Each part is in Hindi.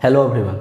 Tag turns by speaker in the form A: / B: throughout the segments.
A: Hello everyone.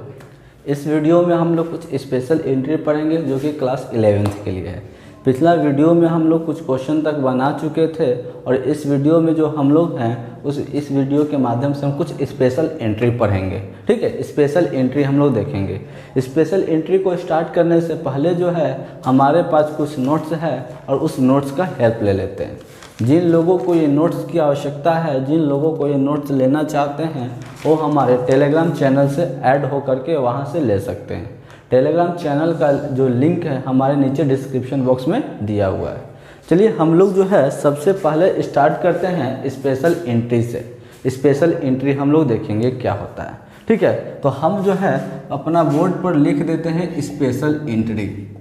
A: इस वीडियो में हम लोग कुछ स्पेशल एंट्री पढ़ेंगे जो कि क्लास 11th के लिए है। पिछला वीडियो में हम लोग कुछ क्वेश्चन तक बना चुके थे और इस वीडियो में जो हम लोग हैं इस वीडियो के माध्यम से हम कुछ स्पेशल एंट्री पढ़ेंगे। ठीक है, स्पेशल एंट्री हम लोग देखेंगे। स्पेशल एंट्री को स्टार्ट करने से पहले जो है हमारे पास कुछ नोट्स है और उस नोट्स का हेल्प ले लेते हैं। जिन लोगों को ये नोट्स की आवश्यकता है, जिन लोगों को ये नोट्स लेना चाहते हैं, वो हमारे टेलीग्राम चैनल से ऐड होकर के वहाँ से ले सकते हैं। टेलीग्राम चैनल का जो लिंक है हमारे नीचे डिस्क्रिप्शन बॉक्स में दिया हुआ है। चलिए हम लोग जो है सबसे पहले स्टार्ट करते हैं स्पेशल एंट्री से। स्पेशल एंट्री हम लोग देखेंगे क्या होता है। ठीक है, तो हम जो है अपना बोर्ड पर लिख देते हैं स्पेशल एंट्री,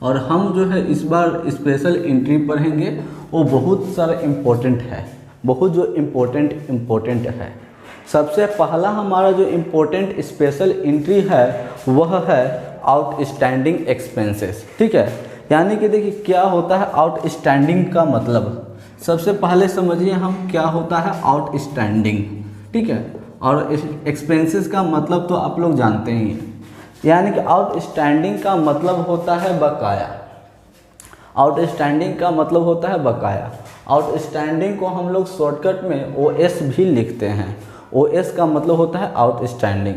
A: और हम जो है इस बार स्पेशल एंट्री पढ़ेंगे। वो बहुत सारा इम्पोर्टेंट है, बहुत जो इम्पोर्टेंट है। सबसे पहला हमारा जो इम्पोर्टेंट स्पेशल एंट्री है वह है आउटस्टैंडिंग एक्सपेंसेस। ठीक है, यानी कि देखिए क्या होता है आउटस्टैंडिंग का मतलब। सबसे पहले समझिए हम क्या होता है आउटस्टैंडिंग। ठीक है, और एक्सपेंसेस का मतलब तो आप लोग जानते ही हैं, यानी कि आउटस्टैंडिंग का मतलब होता है बकाया। आउटस्टैंडिंग का मतलब होता है बकाया। आउटस्टैंडिंग को हम लोग शॉर्टकट में OS भी लिखते हैं। OS का मतलब होता है आउटस्टैंडिंग।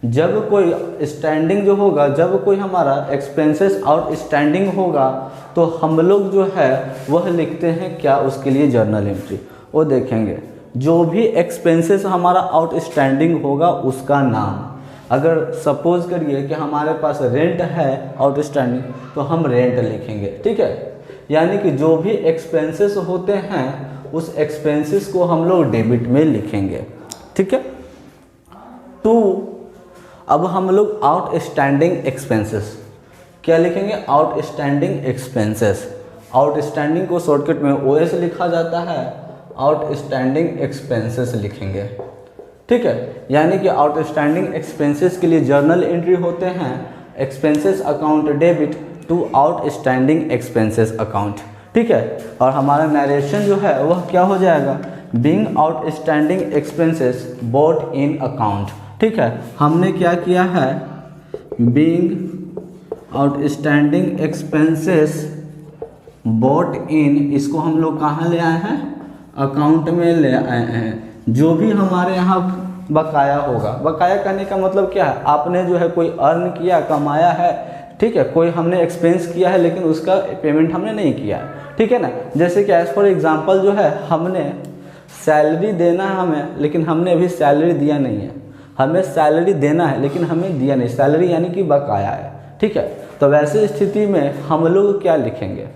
A: जब कोई स्टैंडिंग जो होगा, जब कोई हमारा एक्सपेंसेस आउटस्टैंडिंग होगा तो हम लोग जो है वह लिखते हैं क्या, उसके लिए जर्नल एंट्री। वो देखेंगे जो भी एक्सपेंसेस हमारा आउटस्टैंडिंग होगा उसका नाम। अगर सपोज करिए कि हमारे पास रेंट है आउटस्टैंडिंग तो हम रेंट लिखेंगे। ठीक है, यानी कि जो भी एक्सपेंसेस होते हैं उस एक्सपेंसेस को हम लोग डेबिट में लिखेंगे। ठीक है, तो अब हम लोग आउटस्टैंडिंग एक्सपेंसेस क्या लिखेंगे, आउटस्टैंडिंग एक्सपेंसेस। आउटस्टैंडिंग को शॉर्टकट में OS लिखा जाता है, आउटस्टैंडिंग एक्सपेंसेस लिखेंगे। ठीक है, यानी कि आउटस्टैंडिंग एक्सपेंसेस के लिए जर्नल एंट्री होते हैं expenses account debit to outstanding expenses account. ठीक है, और हमारा नरेशन जो है वह क्या हो जाएगा, being outstanding expenses boat in account. ठीक है, हमने क्या किया है, being outstanding expenses boat in, इसको हम लोग कहाँ ले आए हैं, अकाउंट में ले आए हैं। जो भी हमारे यहाँ बकाया होगा, बकाया करने का मतलब क्या है, आपने जो है कोई अर्न किया, कमाया है, ठीक है, कोई हमने एक्सपेंस किया है लेकिन उसका पेमेंट हमने नहीं किया है। ठीक है ना, जैसे कि एज फॉर एग्जांपल जो है हमने सैलरी देना है हमें, लेकिन हमने अभी सैलरी दिया नहीं है। हमें सैलरी देना है लेकिन हमें दिया नहीं, सैलरी यानी कि बकाया है। ठीक है, तो वैसे स्थिति में हम लोग क्या लिखेंगे,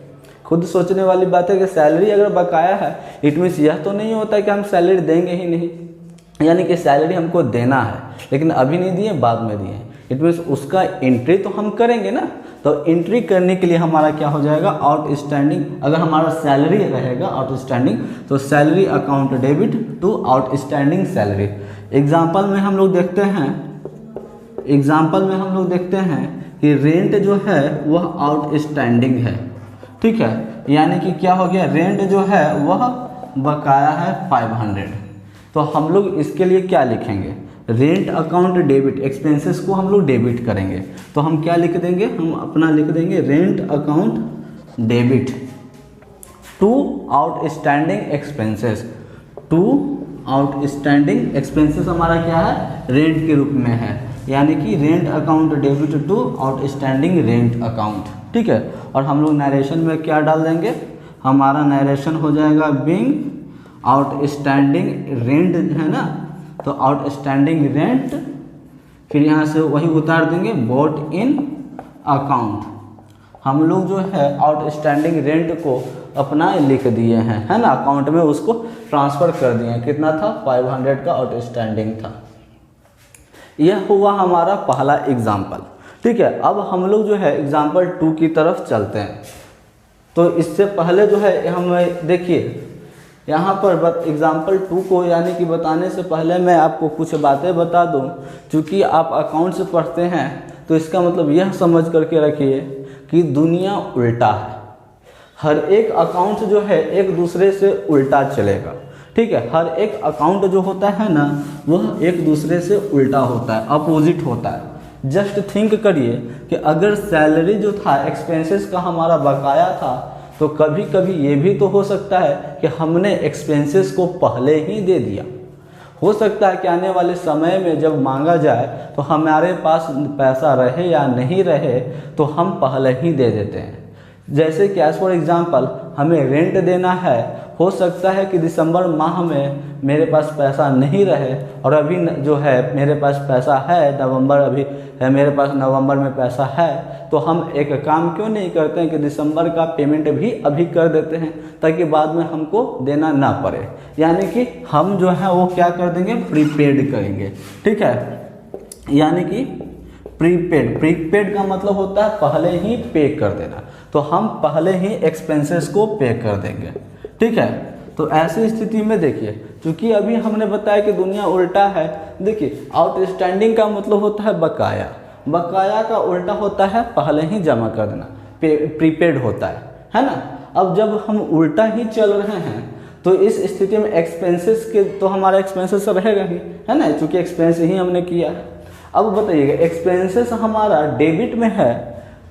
A: खुद सोचने वाली बात है कि सैलरी अगर बकाया है इट मीन्स यह तो नहीं होता है कि हम सैलरी देंगे ही नहीं, यानी कि सैलरी हमको देना है लेकिन अभी नहीं दिए, बाद में दिए। इट मीन्स उसका एंट्री तो हम करेंगे ना, तो एंट्री करने के लिए हमारा क्या हो जाएगा, आउटस्टैंडिंग। अगर हमारा सैलरी रहेगा आउटस्टैंडिंग तो salary account debit to outstanding salary. Example में हम लोग देखते हैं कि रेंट जो है वह आउटस्टैंडिंग है। ठीक है, यानी कि क्या हो गया, रेंट जो है वह बकाया है 500। तो हम लोग इसके लिए क्या लिखेंगे, रेंट अकाउंट डेबिट, एक्सपेंसेस को हम लोग डेबिट करेंगे तो हम क्या लिख देंगे, हम अपना लिख देंगे rent account debit to outstanding expenses. To outstanding expenses हमारा क्या है, रेंट के रूप में है, यानी कि rent account debit to outstanding rent account. ठीक है, और हम लोग नरेशन में क्या डाल देंगे, हमारा नरेशन हो जाएगा बीइंग आउटस्टैंडिंग रेंट है ना, तो आउटस्टैंडिंग रेंट, फिर यहाँ से वही उतार देंगे बोट इन अकाउंट। हम लोग जो है आउटस्टैंडिंग रेंट को अपना लिख दिए हैं, है ना, अकाउंट में उसको ट्रांसफ़र कर दिए हैं। कितना था, 500 का आउटस्टैंडिंग था। यह हुआ हमारा पहला एग्जाम्पल। ठीक है, अब हम लोग जो है एग्जाम्पल 2 की तरफ चलते हैं। तो इससे पहले जो है हम देखिए यहाँ पर एग्जाम्पल 2 को यानी कि बताने से पहले मैं आपको कुछ बातें बता दूँ। चूँकि आप अकाउंट से पढ़ते हैं तो इसका मतलब यह समझ करके रखिए कि दुनिया उल्टा है। हर एक अकाउंट जो है एक दूसरे से उल्टा चलेगा। ठीक है। हर एक अकाउंट जो होता है ना वह एक दूसरे से उल्टा होता है, अपोजिट होता है। जस्ट थिंक करिए कि अगर सैलरी जो था एक्सपेंसेस का हमारा बकाया था, तो कभी कभी ये भी तो हो सकता है कि हमने एक्सपेंसेस को पहले ही दे दिया। हो सकता है कि आने वाले समय में जब मांगा जाए तो हमारे पास पैसा रहे या नहीं रहे तो हम पहले ही दे देते हैं। जैसे कि एज फॉर एग्जांपल हमें रेंट देना है, हो सकता है कि दिसंबर माह में मेरे पास पैसा नहीं रहे और अभी जो है मेरे पास पैसा है, नवंबर अभी है, मेरे पास नवंबर में पैसा है, तो हम एक काम क्यों नहीं करते हैं कि दिसंबर का पेमेंट भी अभी कर देते हैं ताकि बाद में हमको देना ना पड़े। यानी कि हम जो है वो क्या कर देंगे, प्रीपेड करेंगे, ठीक है। यानी कि प्रीपेड का मतलब होता है पहले ही पे कर देना, तो हम पहले ही एक्सपेंसेस को पे कर देंगे, ठीक है। तो ऐसी स्थिति में देखिए, क्योंकि अभी हमने बताया कि दुनिया उल्टा है। देखिए आउटस्टैंडिंग का मतलब होता है बकाया, बकाया का उल्टा होता है पहले ही जमा कर देना, प्रीपेड होता है ना। अब जब हम उल्टा ही चल रहे हैं तो इस स्थिति में एक्सपेंसेस के तो हमारा एक्सपेंसेस रहेगा ही, है ना, क्योंकि एक्सपेंस ही हमने किया है। अब बताइएगा एक्सपेंसेस हमारा डेबिट में है,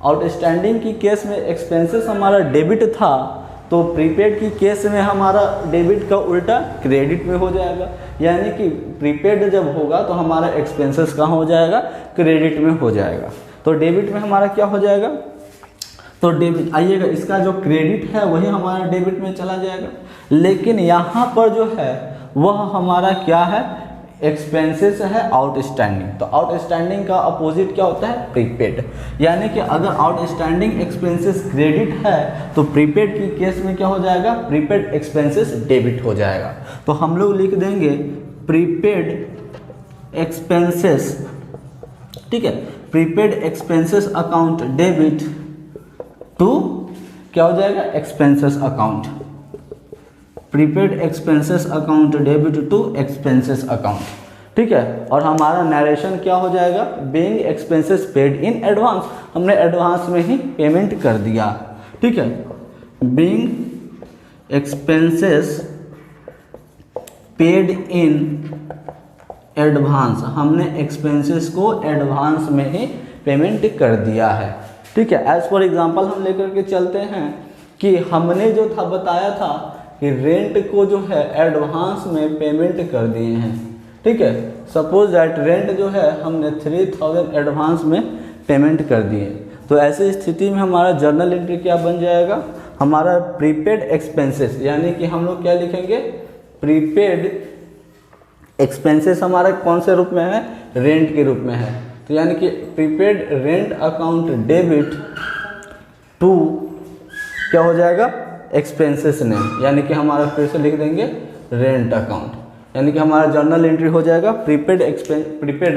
A: आउटस्टैंडिंग की केस में एक्सपेंसेस हमारा डेबिट था, तो प्रीपेड की केस में हमारा डेबिट का उल्टा क्रेडिट में हो जाएगा। यानी कि प्रीपेड जब होगा तो हमारा एक्सपेंसेस कहाँ हो जाएगा, क्रेडिट में हो जाएगा। तो डेबिट में हमारा क्या हो जाएगा, तो डेबिट आइएगा, इसका जो क्रेडिट है वही हमारा डेबिट में चला जाएगा। लेकिन यहाँ पर जो है वह हमारा क्या है, एक्सपेंसेस है आउटस्टैंडिंग। तो आउटस्टैंडिंग का अपोजिट क्या होता है, प्रीपेड। यानी कि अगर आउटस्टैंडिंग एक्सपेंसेस क्रेडिट है तो प्रीपेड की केस में क्या हो जाएगा, प्रीपेड एक्सपेंसेस डेबिट हो जाएगा। तो हम लोग लिख देंगे प्रीपेड एक्सपेंसेस, ठीक है, prepaid expenses account debit to क्या हो जाएगा, expenses account, prepaid expenses account debit to expenses account, ठीक है। और हमारा नरेशन क्या हो जाएगा, being expenses paid in advance, हमने एडवांस में ही पेमेंट कर दिया, ठीक है। Being expenses paid in advance, हमने एक्सपेंसेस को एडवांस में ही पेमेंट कर दिया है, ठीक है। एज फॉर एग्जांपल हम लेकर के चलते हैं कि हमने जो था बताया था कि रेंट को जो है एडवांस में पेमेंट कर दिए हैं, ठीक है। सपोज दैट रेंट जो है हमने 3000 एडवांस में पेमेंट कर दिए, तो ऐसी स्थिति में हमारा जर्नल एंट्री क्या बन जाएगा, हमारा प्रीपेड एक्सपेंसेस, यानी कि हम लोग क्या लिखेंगे, प्रीपेड एक्सपेंसेस हमारा कौन से रूप में है, रेंट के रूप में है। तो यानी कि prepaid rent account debit to क्या हो जाएगा, एक्सपेंसेस नेम, यानी कि हमारा फिर से लिख देंगे रेंट अकाउंट, यानी कि हमारा जर्नल एंट्री हो जाएगा prepaid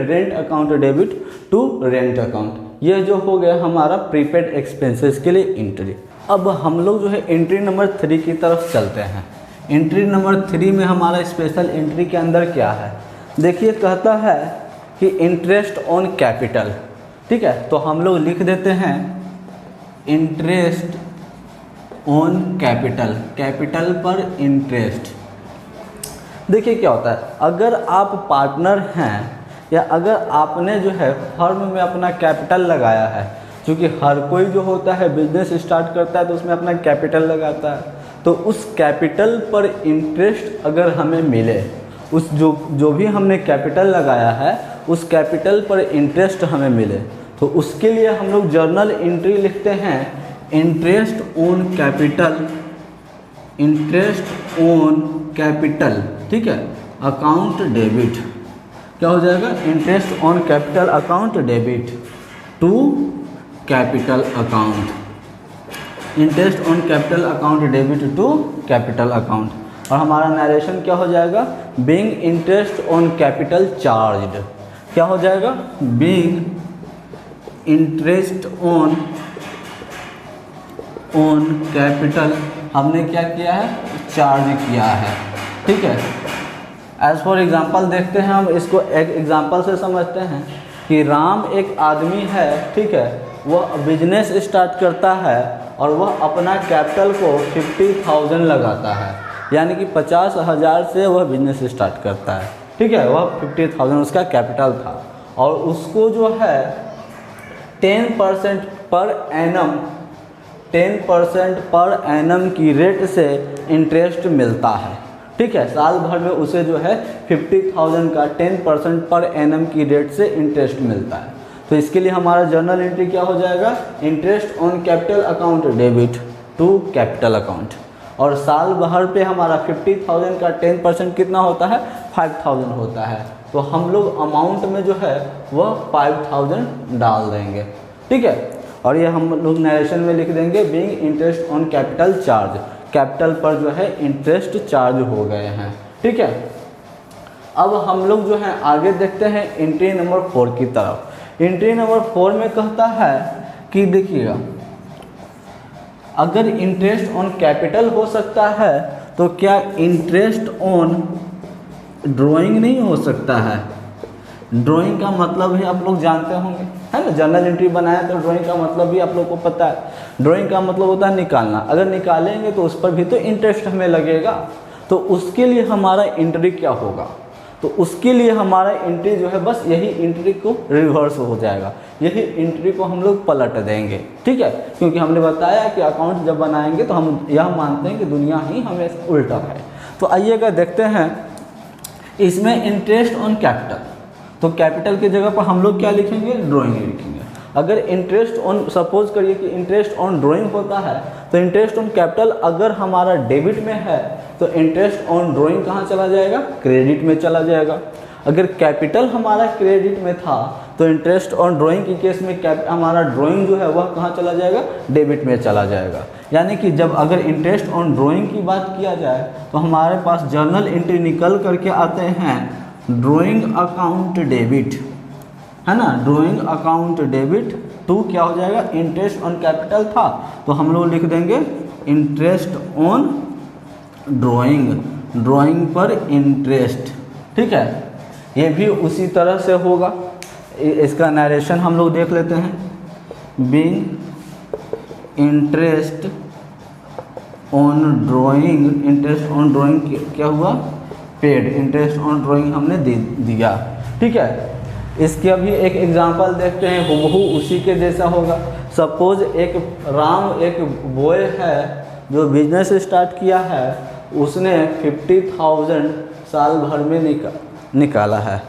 A: rent account debit to rent account. ये जो हो गया हमारा प्रीपेड एक्सपेंसेस के लिए एंट्री। अब हम लोग जो है एंट्री नंबर 3 की तरफ चलते हैं। एंट्री नंबर 3 में हमारा स्पेशल एंट्री के अंदर क्या है, देखिए कहता है कि इंटरेस्ट ऑन कैपिटल, ठीक है। तो हम लोग लिख देते हैं इंटरेस्ट ऑन कैपिटल, कैपिटल पर इंटरेस्ट। देखिए क्या होता है, अगर आप पार्टनर हैं या अगर आपने जो है फर्म में अपना कैपिटल लगाया है, क्योंकि हर कोई जो होता है बिजनेस स्टार्ट करता है तो उसमें अपना कैपिटल लगाता है, तो उस कैपिटल पर इंटरेस्ट अगर हमें मिले, उस जो भी हमने कैपिटल लगाया है उस कैपिटल पर इंटरेस्ट हमें मिले, तो उसके लिए हम लोग जर्नल एंट्री लिखते हैं interest on capital, interest on capital, ठीक है, अकाउंट डेबिट। क्या हो जाएगा, interest on capital account debit to capital account, interest on capital account debit to capital account. और हमारा नरेशन क्या हो जाएगा, being interest on capital charged, क्या हो जाएगा, बीइंग इंटरेस्ट ऑन कैपिटल हमने क्या किया है, चार्ज किया है, ठीक है। एज फॉर एग्जांपल देखते हैं, हम इसको एक एग्जांपल से समझते हैं कि राम एक आदमी है, ठीक है, वह बिजनेस स्टार्ट करता है और वह अपना कैपिटल को 50,000 लगाता है, यानी कि 50,000 से वह बिजनेस स्टार्ट करता है, ठीक है। वह 50,000 उसका कैपिटल था और उसको जो है 10% पर एनम 10% पर एनम की रेट से इंटरेस्ट मिलता है, ठीक है। साल भर में उसे जो है 50,000 का 10% पर एनम की रेट से इंटरेस्ट मिलता है। तो इसके लिए हमारा जर्नल एंट्री क्या हो जाएगा, interest on capital account debit to capital account. और साल भर पे हमारा 50,000 का 10% कितना होता है, 5,000 होता है। तो हम लोग अमाउंट में जो है वह 5,000 डाल देंगे, ठीक है। और ये हम लोग नरेशन में लिख देंगे being interest on capital charge, capital पर जो है इंटरेस्ट चार्ज हो गए हैं, ठीक है। अब हम लोग जो है आगे देखते हैं एंट्री नंबर 4 की तरफ। एंट्री नंबर 4 में कहता है कि देखिएगा, अगर इंटरेस्ट ऑन कैपिटल हो सकता है तो क्या इंटरेस्ट ऑन ड्राइंग नहीं हो सकता है। ड्राइंग का मतलब है आप लोग जानते होंगे, है ना। जर्नल एंट्री बनाया तो ड्राइंग का मतलब भी आप लोग को पता है। ड्राइंग का मतलब होता है निकालना। अगर निकालेंगे तो उस पर भी तो इंटरेस्ट हमें लगेगा। तो उसके लिए हमारा एंट्री क्या होगा, तो उसके लिए हमारा एंट्री जो है बस यही एंट्री को रिवर्स हो जाएगा, यही एंट्री को हम लोग पलट देंगे, ठीक है। क्योंकि हमने बताया कि अकाउंट जब बनाएंगे तो हम यह मानते हैं कि दुनिया ही हमें उल्टा है। तो आइएगा देखते हैं इसमें इंटरेस्ट ऑन कैपिटल। तो कैपिटल की जगह पर हम लोग क्या लिखेंगे, ड्राइंग लिखेंगे। अगर इंटरेस्ट ऑन, सपोज करिए कि इंटरेस्ट ऑन ड्राइंग होता है तो इंटरेस्ट ऑन कैपिटल अगर हमारा डेबिट में है तो इंटरेस्ट ऑन ड्राइंग कहाँ चला जाएगा, क्रेडिट में चला जाएगा। अगर कैपिटल हमारा क्रेडिट में था तो इंटरेस्ट ऑन ड्राइंग के केस में हमारा ड्राइंग जो है वह कहाँ चला जाएगा, डेबिट में चला जाएगा। यानी कि जब अगर इंटरेस्ट ऑन ड्राइंग की बात किया जाए तो हमारे पास जर्नल एंट्री निकल करके आते हैं ड्राइंग अकाउंट डेबिट, है ना। ड्राइंग अकाउंट डेबिट टू क्या हो जाएगा, इंटरेस्ट ऑन कैपिटल था तो हम लोग लिख देंगे इंटरेस्ट ऑन ड्राइंग, ड्राइंग पर इंटरेस्ट, ठीक है। ये भी उसी तरह से होगा। इसका नरेशन हम लोग देख लेते हैं। Being interest on drawing, interest on drawing क्या हुआ, पेड। इंटरेस्ट ऑन ड्राइंग हमने दे दिया, ठीक है। इसके अभी एक एग्जांपल देखते हैं, हुबहू उसी के जैसा होगा। सपोज एक राम एक बॉय है जो बिजनेस स्टार्ट किया है, उसने 50,000 साल भर में निकाला है।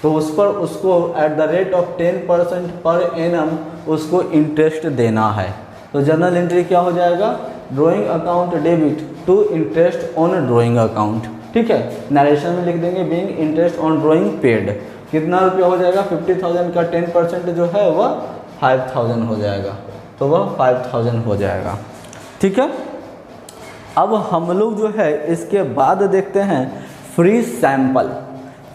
A: तो उस पर उसको at the rate of 10% per annum उसको इंटरेस्ट देना है। तो जर्नल एंट्री क्या हो जाएगा, drawing account debit to interest on drawing account, ठीक है। नरेशन में लिख देंगे being interest on drawing paid. कितना रुपया हो जाएगा, 50,000 का 10% जो है वह 5,000 हो जाएगा, तो वह 5,000 हो जाएगा, ठीक है। अब हम लोग जो है इसके बाद देखते हैं फ्री सैंपल।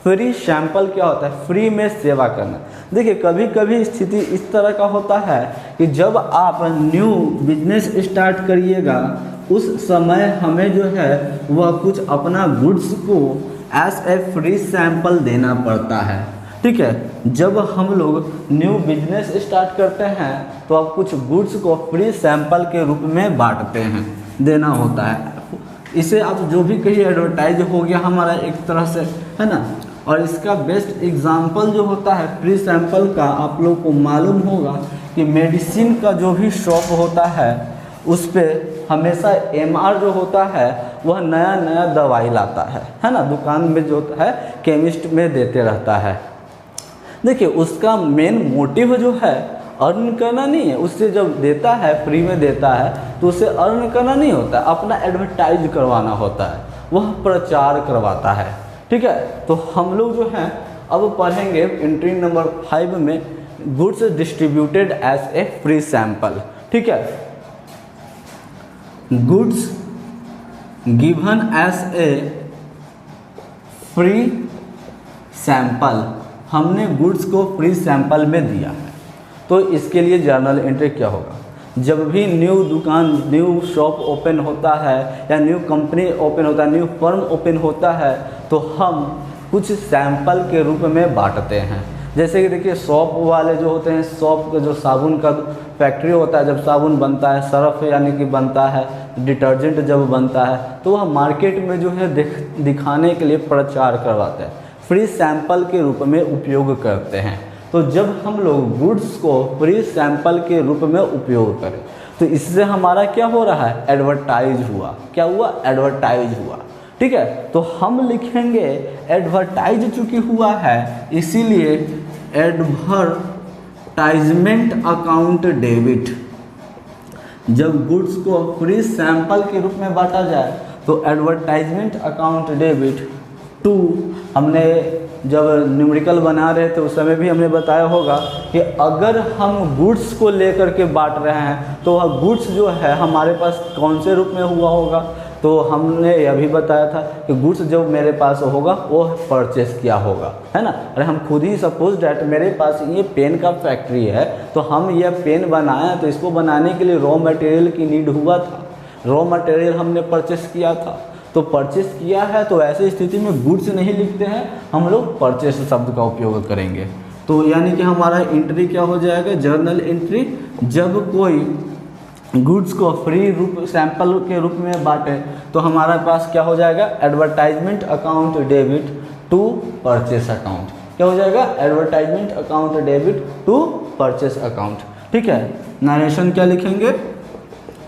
A: फ्री सैंपल क्या होता है, फ्री में सेवा करना। देखिए कभी कभी स्थिति इस तरह का होता है कि जब आप न्यू बिजनेस स्टार्ट करिएगा उस समय हमें जो है वह कुछ अपना गुड्स को एज ए फ्री सैंपल देना पड़ता है, ठीक है। जब हम लोग न्यू बिजनेस स्टार्ट करते हैं तो आप कुछ गुड्स को फ्री सैंपल के रूप में बांटते हैं, देना होता है। इसे आप जो भी कहिए एडवर्टाइज हो गया हमारा एक तरह से, है ना। और इसका बेस्ट एग्जांपल जो होता है फ्री सैंपल का, आप लोग को मालूम होगा कि मेडिसिन का जो भी शॉप होता है उस पर हमेशा एमआर जो होता है वह नया नया दवाई लाता है ना। दुकान में जो है केमिस्ट में देते रहता है। देखिए उसका मेन मोटिव जो है अर्न करना नहीं है। उससे जब देता है, फ्री में देता है तो उसे अर्न करना नहीं होता है, अपना एडवर्टाइज करवाना होता है, वह प्रचार करवाता है, ठीक है। तो हम लोग जो हैं अब पढ़ेंगे एंट्री नंबर 5 में goods distributed as a free sample, ठीक है। Goods given as a free sample, हमने गुड्स को फ्री सैंपल में दिया है। तो इसके लिए जर्नल एंट्री क्या होगा, जब भी न्यू दुकान, न्यू शॉप ओपन होता है या न्यू कंपनी ओपन होता है, न्यू फर्म ओपन होता है तो हम कुछ सैंपल के रूप में बांटते हैं। जैसे कि देखिए शॉप वाले जो होते हैं, शॉप का जो साबुन का फैक्ट्री होता है, जब साबुन बनता है, सर्फ यानी कि बनता है, डिटर्जेंट जब बनता है, तो वह मार्केट में जो है दिखाने के लिए प्रचार करवाते हैं, फ्री सैंपल के रूप में उपयोग करते हैं। तो जब हम लोग गुड्स को फ्री सैंपल के रूप में उपयोग करें तो इससे हमारा क्या हो रहा है, एडवर्टाइज हुआ। क्या हुआ, एडवर्टाइज हुआ। ठीक है, तो हम लिखेंगे एडवर्टाइज चूंकि हुआ है इसीलिए एडवर्टाइजमेंट अकाउंट डेबिट। जब गुड्स को फ्री सैंपल के रूप में बांटा जाए तो एडवर्टाइजमेंट अकाउंट डेबिट टू, हमने जब न्यूमेरिकल बना रहे थे उस समय भी हमने बताया होगा कि अगर हम गुड्स को लेकर के बांट रहे हैं तो वह गुड्स जो है हमारे पास कौन से रूप में हुआ होगा, तो हमने यह भी बताया था कि गुड्स जो मेरे पास होगा वो परचेस किया होगा, है ना। अरे हम खुद ही सपोज डैट मेरे पास ये पेन का फैक्ट्री है तो हम यह पेन बनाए तो इसको बनाने के लिए रॉ मटेरियल की नीड हुआ था, रॉ मटेरियल हमने परचेस किया था। तो परचेस किया है तो ऐसी स्थिति में गुड्स नहीं लिखते हैं, हम लोग परचेस शब्द का उपयोग करेंगे। तो यानी कि हमारा एंट्री क्या हो जाएगा, जर्नल एंट्री। जब कोई गुड्स को फ्री रूप सैंपल के रूप में बांटे तो हमारे पास क्या हो जाएगा, advertisement account debit to purchase account. क्या हो जाएगा, advertisement account debit to purchase account. ठीक है, नरेशन क्या लिखेंगे,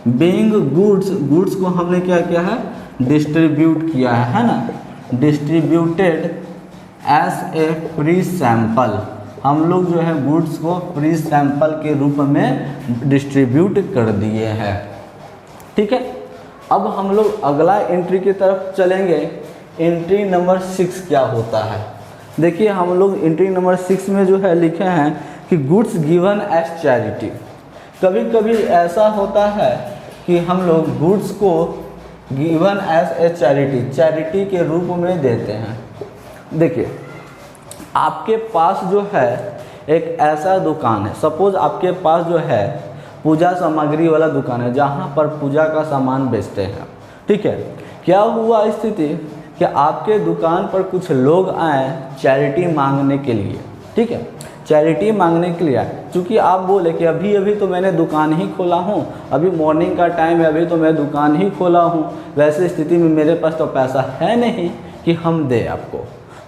A: बीइंग गुड्स, गुड्स को हमने क्या किया है, डिस्ट्रीब्यूट किया है ना, distributed as a free sample. हम लोग जो है गुड्स को फ्री सैंपल के रूप में डिस्ट्रीब्यूट कर दिए हैं। ठीक है, अब हम लोग अगला एंट्री की तरफ चलेंगे। एंट्री नंबर 6 क्या होता है, देखिए हम लोग एंट्री नंबर 6 में जो है लिखे हैं कि गुड्स गिवन एज चैरिटी। कभी कभी ऐसा होता है कि हम लोग गुड्स को given as a charity, charity के रूप में देते हैं। देखिए आपके पास जो है एक ऐसा दुकान है, सपोज आपके पास जो है पूजा सामग्री वाला दुकान है जहाँ पर पूजा का सामान बेचते हैं। ठीक है, क्या हुआ स्थिति कि आपके दुकान पर कुछ लोग आए चैरिटी मांगने के लिए। ठीक है, चैरिटी मांगने के लिए आए, चूँकि आप बोले कि अभी अभी तो मैंने दुकान ही खोला हूँ, अभी मॉर्निंग का टाइम है, अभी तो मैं दुकान ही खोला हूँ, वैसे स्थिति में मेरे पास तो पैसा है नहीं कि हम दे आपको।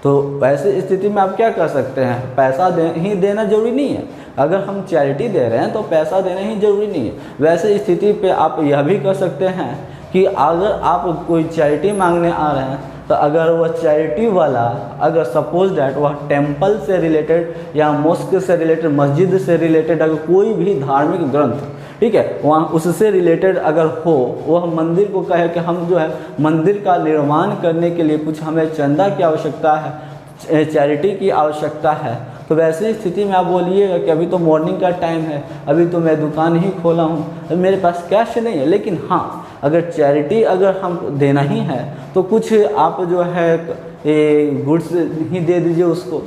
A: तो वैसे स्थिति में आप क्या कर सकते हैं, पैसा देना जरूरी नहीं है। अगर हम चैरिटी दे रहे हैं तो पैसा देना ही जरूरी नहीं है। वैसे स्थिति पे आप यह भी कर सकते हैं कि अगर आप कोई चैरिटी मांगने आ रहे हैं तो अगर वह चैरिटी वाला, अगर सपोज डैट वह टेम्पल से रिलेटेड या मॉस्क से रिलेटेड, मस्जिद से रिलेटेड अगर कोई भी धार्मिक ग्रंथ, ठीक है, वहाँ उससे रिलेटेड अगर हो, वह मंदिर को कहे कि हम जो है मंदिर का निर्माण करने के लिए कुछ हमें चंदा की आवश्यकता है, चैरिटी की आवश्यकता है, तो वैसी स्थिति में आप बोलिएगा कि अभी तो मॉर्निंग का टाइम है, अभी तो मैं दुकान ही खोला हूँ, अभी मेरे पास कैश नहीं है। लेकिन हाँ, अगर चैरिटी अगर हम देना ही है तो कुछ आप जो है गुड्स ही दे दीजिए उसको।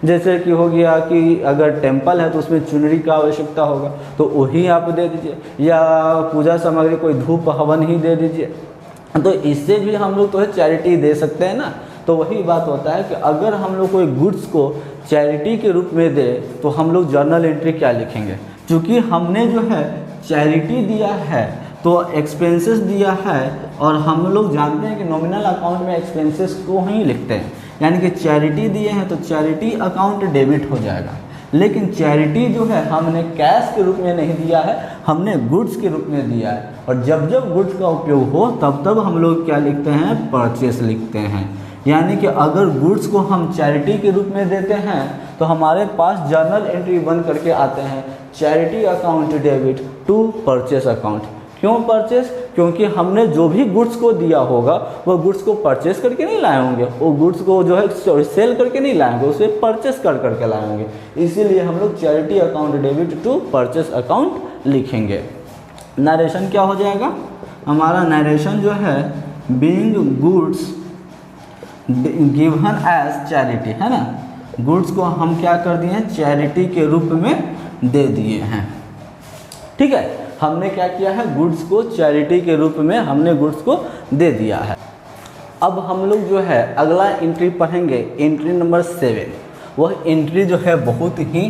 A: जैसे कि हो गया कि अगर टेम्पल है तो उसमें चुनरी का आवश्यकता होगा तो वही आप दे दीजिए, या पूजा सामग्री कोई धूप हवन ही दे दीजिए। तो इससे भी हम लोग तो है चैरिटी दे सकते हैं ना। तो वही बात होता है कि अगर हम लोग कोई गुड्स को चैरिटी के रूप में दे तो हम लोग जर्नल एंट्री क्या लिखेंगे, क्योंकि हमने जो है चैरिटी दिया है तो एक्सपेंसेस दिया है, और हम लोग जानते हैं कि नॉमिनल अकाउंट में एक्सपेंसेस को ही लिखते हैं, यानी कि चैरिटी दिए हैं तो चैरिटी अकाउंट डेबिट हो जाएगा। लेकिन चैरिटी जो है हमने कैश के रूप में नहीं दिया है, हमने गुड्स के रूप में दिया है, और जब जब गुड्स का उपयोग हो तब तब हम लोग क्या लिखते हैं, परचेस लिखते हैं। यानी कि अगर गुड्स को हम चैरिटी के रूप में देते हैं तो हमारे पास जर्नल एंट्री बन करके आते हैं, charity account debit to purchase account. क्यों परचेस, क्योंकि हमने जो भी गुड्स को दिया होगा वो गुड्स को परचेस करके नहीं लाए होंगे, वो गुड्स को जो है सेल करके नहीं लाएंगे, उसे परचेस कर करके लाए होंगे। इसीलिए हम लोग charity account debit to purchase account लिखेंगे। नरेशन क्या हो जाएगा, हमारा नरेशन जो है being goods given as charity, है ना, गुड्स को हम क्या कर दिए हैं, चैरिटी के रूप में दे दिए हैं। ठीक है, हमने क्या किया है, गुड्स को चैरिटी के रूप में हमने गुड्स को दे दिया है। अब हम लोग जो है अगला एंट्री पढ़ेंगे, एंट्री नंबर 7। वह एंट्री जो है बहुत ही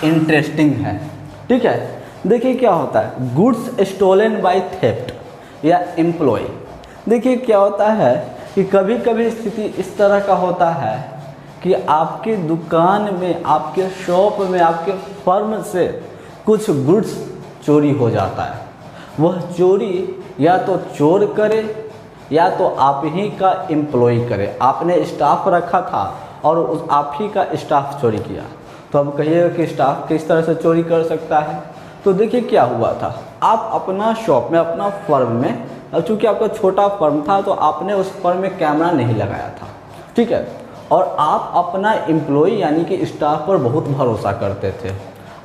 A: इंटरेस्टिंग है। ठीक है, देखिए क्या होता है, गुड्स स्टोलन बाय थेफ्ट या एम्प्लॉय। देखिए क्या होता है कि कभी कभी स्थिति इस तरह का होता है कि आपकी दुकान में, आपके शॉप में, आपके फर्म से कुछ गुड्स चोरी हो जाता है। वह चोरी या तो चोर करे या तो आप ही का एम्प्लॉय करे। आपने स्टाफ रखा था और उस आप ही का स्टाफ चोरी किया। तो अब कहिएगा कि स्टाफ किस तरह से चोरी कर सकता है। तो देखिए क्या हुआ था, आप अपना शॉप में, अपना फर्म में, अब चूँकि आपका छोटा फर्म था तो आपने उस फर्म में कैमरा नहीं लगाया था। ठीक है, और आप अपना एम्प्लॉय यानी कि स्टाफ पर बहुत भरोसा करते थे।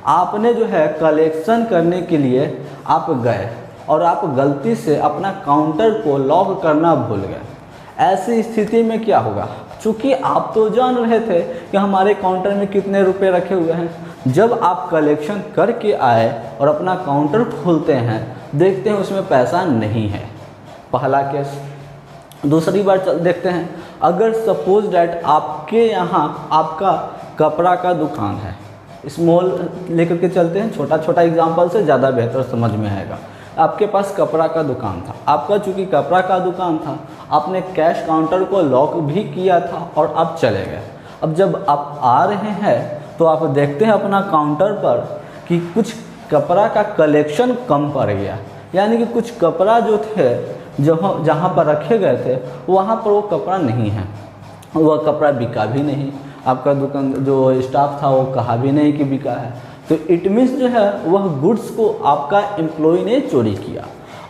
A: आपने जो है कलेक्शन करने के लिए आप गए और आप गलती से अपना काउंटर को लॉक करना भूल गए। ऐसी स्थिति में क्या होगा, चूँकि आप तो जान रहे थे कि हमारे काउंटर में कितने रुपए रखे हुए हैं। जब आप कलेक्शन करके आए और अपना काउंटर खोलते हैं, देखते हैं उसमें पैसा नहीं है, पहला केस। दूसरी बार देखते हैं, अगर सपोज डैट आपके यहाँ आपका कपड़ा का दुकान है, स्मॉल लेकर के चलते हैं, छोटा छोटा एग्जांपल से ज़्यादा बेहतर समझ में आएगा। आपके पास कपड़ा का दुकान था, आपका चूँकि कपड़ा का दुकान था, आपने कैश काउंटर को लॉक भी किया था और आप चले गए। अब जब आप आ रहे हैं तो आप देखते हैं अपना काउंटर पर कि कुछ कपड़ा का कलेक्शन कम पड़ गया, यानी कि कुछ कपड़ा जो थे जहाँ पर रखे गए थे वहाँ पर वो कपड़ा नहीं है, वह कपड़ा बिका भी नहीं। आपका दुकान जो स्टाफ था वो कहा भी नहीं कि बिका है। तो इट मीन्स जो है वह गुड्स को आपका एम्प्लॉय ने चोरी किया।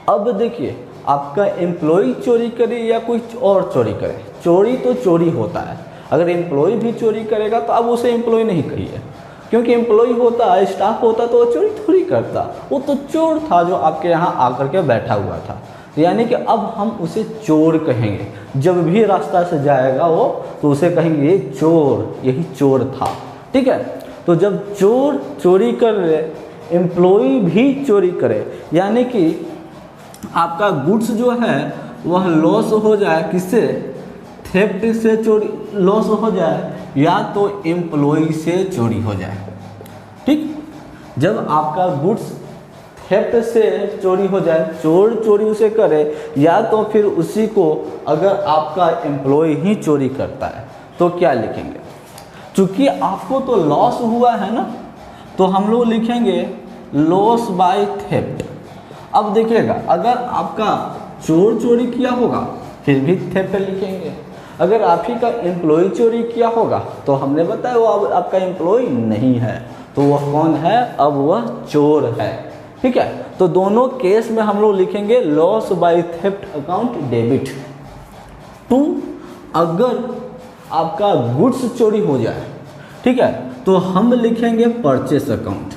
A: अब देखिए, आपका एम्प्लॉय चोरी करे या कोई और चोरी करे, चोरी तो चोरी होता है। अगर एम्प्लॉय भी चोरी करेगा तो अब उसे एम्प्लॉय नहीं कहिए, क्योंकि एम्प्लॉय होता, स्टाफ होता तो वो चोरी थोड़ी करता, वो तो चोर था जो आपके यहाँ आकर के बैठा हुआ था। यानी कि अब हम उसे चोर कहेंगे। जब भी रास्ता से जाएगा वो तो उसे कहेंगे ये चोर, यही चोर था। ठीक है, तो जब चोर चोरी कर रहे, एम्प्लॉय भी चोरी करे, यानी कि आपका गुड्स जो है वह लॉस हो जाए, किससे, थेफ्ट से चोरी लॉस हो जाए या तो एम्प्लॉय से चोरी हो जाए। ठीक, जब आपका गुड्स थेफ्ट से चोरी हो जाए, चोर चोरी उसे करे या तो फिर उसी को अगर आपका एम्प्लॉय ही चोरी करता है तो क्या लिखेंगे, चूँकि आपको तो लॉस हुआ है ना, तो हम लोग लिखेंगे लॉस बाय थेफ्ट। अब देखिएगा, अगर आपका चोर चोरी किया होगा फिर भी थेफ्ट लिखेंगे, अगर आप ही का एम्प्लॉय चोरी किया होगा तो हमने बताया वो अब आपका एम्प्लॉय नहीं है, तो वह कौन है, अब वह चोर है। ठीक है, तो दोनों केस में हम लोग लिखेंगे loss by theft account debit to. अगर आपका गुड्स चोरी हो जाए, ठीक है, तो हम लिखेंगे परचेस अकाउंट।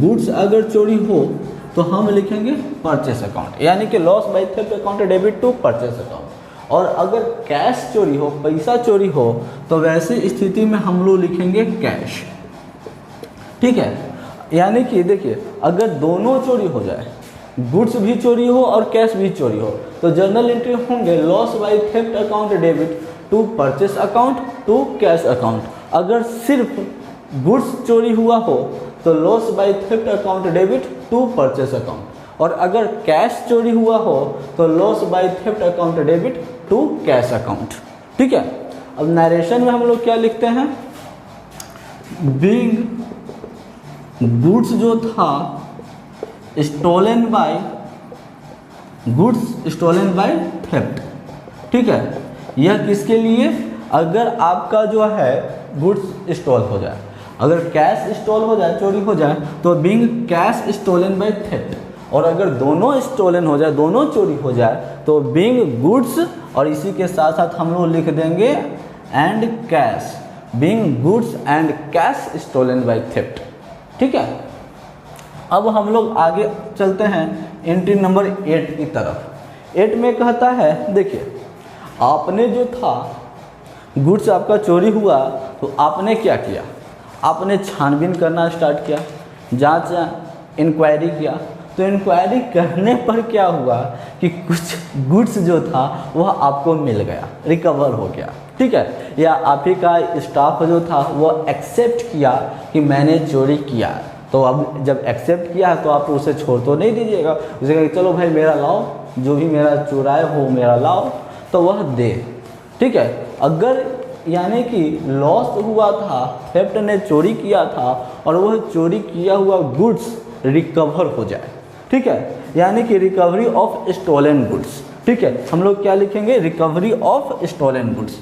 A: गुड्स अगर चोरी हो तो हम लिखेंगे परचेस अकाउंट, यानी कि loss by theft account debit to purchase account. और अगर कैश चोरी हो, पैसा चोरी हो, तो वैसी स्थिति में हम लोग लिखेंगे कैश। ठीक है, यानी कि देखिए, अगर दोनों चोरी हो जाए, गुड्स भी चोरी हो और कैश भी चोरी हो, तो जर्नल एंट्री होंगे loss by theft account debit to purchase account to cash account. अगर सिर्फ गुड्स चोरी हुआ हो तो loss by theft account debit to purchase account, और अगर कैश चोरी हुआ हो तो loss by theft account debit to cash account. ठीक है, अब नरेशन में हम लोग क्या लिखते हैं, बीइंग गुड्स जो था stolen by, goods stolen by theft. ठीक है, यह किसके लिए, अगर आपका जो है गुड्स स्टॉल हो जाए, अगर कैश स्टॉल हो जाए, चोरी हो जाए, तो being cash stolen by theft, और अगर दोनों स्टोलन हो जाए, दोनों चोरी हो जाए, तो बीइंग गुड्स, और इसी के साथ साथ हम लोग लिख देंगे and cash, being goods and cash stolen by theft. ठीक है, अब हम लोग आगे चलते हैं एंट्री नंबर 8 की तरफ। 8 में कहता है, देखिए, आपने जो था गुड्स आपका चोरी हुआ तो आपने क्या किया, आपने छानबीन करना स्टार्ट किया, जांच इंक्वायरी किया। तो इंक्वायरी करने पर क्या हुआ कि कुछ गुड्स जो था वह आपको मिल गया, रिकवर हो गया। ठीक है, या आप ही का स्टाफ जो था वो एक्सेप्ट किया कि मैंने चोरी किया, तो अब जब एक्सेप्ट किया है तो आप उसे छोड़ तो नहीं दीजिएगा, उसे कहेंगे चलो भाई मेरा लाओ, जो भी मेरा चुराए हो मेरा लाओ, तो वह दे। ठीक है, अगर यानी कि लॉस हुआ था, थेफ्ट ने चोरी किया था और वह चोरी किया हुआ गुड्स रिकवर हो जाए, ठीक है, यानी कि रिकवरी ऑफ स्टोलन गुड्स। ठीक है, हम लोग क्या लिखेंगे, रिकवरी ऑफ स्टोलन गुड्स।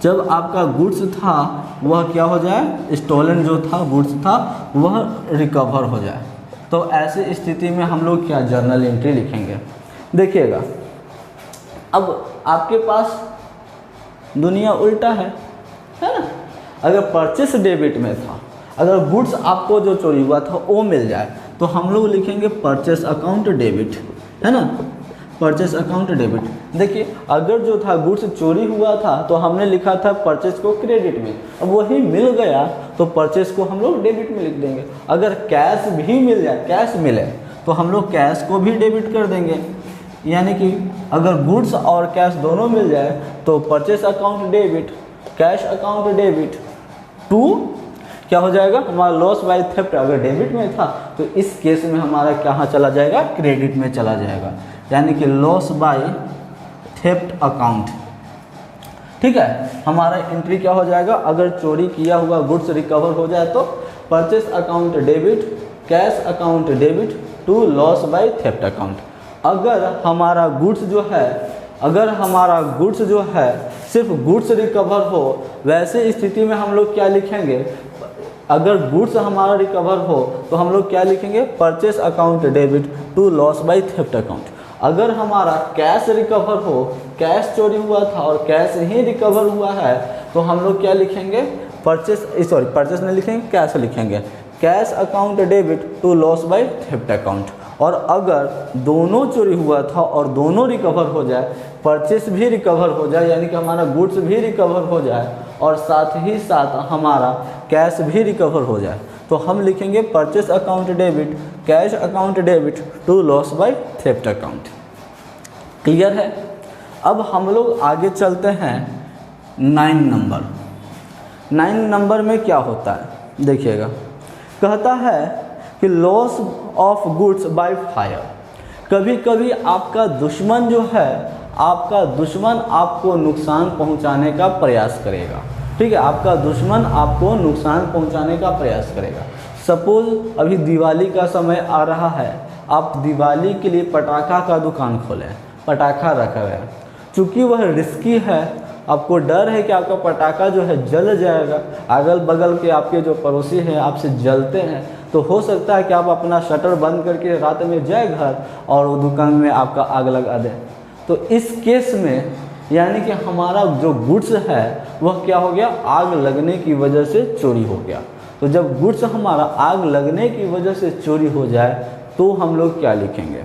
A: जब आपका गुड्स था वह क्या हो जाए, स्टोलन जो था गुड्स था वह रिकवर हो जाए, तो ऐसी स्थिति में हम लोग क्या जर्नल एंट्री लिखेंगे। देखिएगा, अब आपके पास दुनिया उल्टा है ना। अगर परचेस डेबिट में था, अगर गुड्स आपको जो चोरी हुआ था वो मिल जाए तो हम लोग लिखेंगे परचेस अकाउंट डेबिट, है ना, परचेस अकाउंट डेबिट। देखिए, अगर जो था गुड्स चोरी हुआ था तो हमने लिखा था परचेस को क्रेडिट में, अब वही मिल गया तो परचेस को हम लोग डेबिट में लिख देंगे। अगर कैश भी मिल जाए, कैश मिले तो हम लोग कैश को भी डेबिट कर देंगे, यानी कि अगर गुड्स और कैश दोनों मिल जाए तो purchase account debit, cash account debit to क्या हो जाएगा, हमारा लॉस बाय थेफ्ट अगर डेबिट में था तो इस केस में हमारा कहाँ चला जाएगा, क्रेडिट में चला जाएगा, यानी कि लॉस बाय थेफ्ट अकाउंट। ठीक है, हमारा एंट्री क्या हो जाएगा, अगर चोरी किया हुआ गुड्स रिकवर हो जाए तो purchase account debit, cash account debit to loss by theft account. अगर हमारा गुड्स जो है, अगर हमारा गुड्स जो है सिर्फ गुड्स रिकवर हो, वैसे स्थिति में हम लोग क्या लिखेंगे, अगर गुड्स हमारा रिकवर हो तो हम लोग क्या लिखेंगे, purchase account debit to loss by theft account. अगर हमारा कैश रिकवर हो, कैश चोरी हुआ था और कैश ही रिकवर हुआ है तो हम लोग क्या लिखेंगे, परचेस नहीं लिखेंगे, कैश लिखेंगे, cash account debit to loss by theft account. और अगर दोनों चोरी हुआ था और दोनों रिकवर हो जाए, परचेस भी रिकवर हो जाए यानी कि हमारा गुड्स भी रिकवर हो जाए और साथ ही साथ हमारा कैश भी रिकवर हो जाए, तो हम लिखेंगे purchase account debit, cash account debit to loss by theft account. Clear है। अब हम लोग आगे चलते हैं 9 नंबर। 9 नंबर में क्या होता है, देखिएगा, कहता है कि loss of goods by fire. कभी कभी आपका दुश्मन जो है, आपका दुश्मन आपको नुकसान पहुंचाने का प्रयास करेगा, ठीक है, आपका दुश्मन आपको नुकसान पहुंचाने का प्रयास करेगा। सपोज अभी दिवाली का समय आ रहा है, आप दिवाली के लिए पटाखा का दुकान खोलें, पटाखा रखा है, चूँकि वह रिस्की है, आपको डर है कि आपका पटाखा जो है जल जाएगा, अगल बगल के आपके जो पड़ोसी हैं आपसे जलते हैं, तो हो सकता है कि आप अपना शटर बंद करके रात में जाए घर और वो दुकान में आपका आग लगा दे। तो इस केस में यानी कि हमारा जो गुड्स है वह क्या हो गया, आग लगने की वजह से चोरी हो गया। तो जब गुड्स हमारा आग लगने की वजह से चोरी हो जाए तो हम लोग क्या लिखेंगे,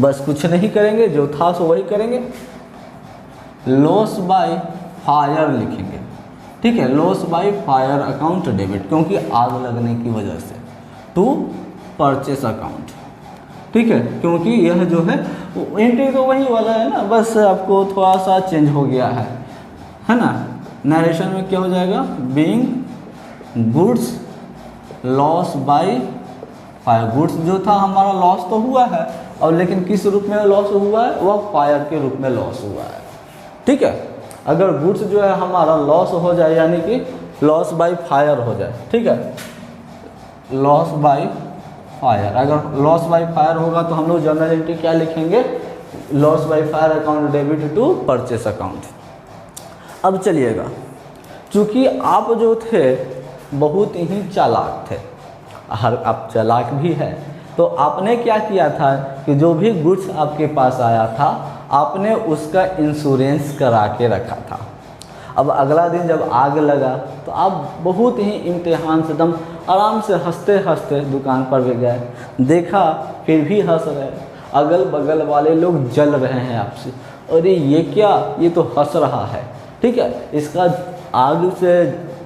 A: बस कुछ नहीं करेंगे, जो था सो वही करेंगे, लॉस बाय फायर लिखेंगे, ठीक है, loss by fire account debit, क्योंकि आग लगने की वजह से, टू परचेस अकाउंट, ठीक है, क्योंकि यह जो है एंट्री तो वही वाला है ना, बस आपको थोड़ा सा चेंज हो गया है ना। नरेशन में क्या हो जाएगा, being goods loss by fire, goods जो था हमारा लॉस तो हुआ है और लेकिन किस रूप में लॉस हुआ है, वह फायर के रूप में लॉस हुआ है, ठीक है। अगर गुड्स जो है हमारा लॉस हो जाए यानी कि लॉस बाय फायर हो जाए, ठीक है, लॉस बाय फायर, अगर लॉस बाय फायर होगा तो हम लोग जर्नल एंट्री क्या लिखेंगे, loss by fire account debit to purchase account. अब चलिएगा, चूँकि आप जो थे बहुत ही चालाक थे, आप चालाक भी है, तो आपने क्या किया था कि जो भी गुड्स आपके पास आया था आपने उसका इंश्योरेंस करा के रखा था। अब अगला दिन जब आग लगा तो आप बहुत ही इम्तिहान से एकदम आराम से हंसते हंसते दुकान पर भी गए, देखा फिर भी हंस रहे, अगल बगल वाले लोग जल रहे हैं आपसे, अरे ये क्या, ये तो हंस रहा है, ठीक है, इसका आग से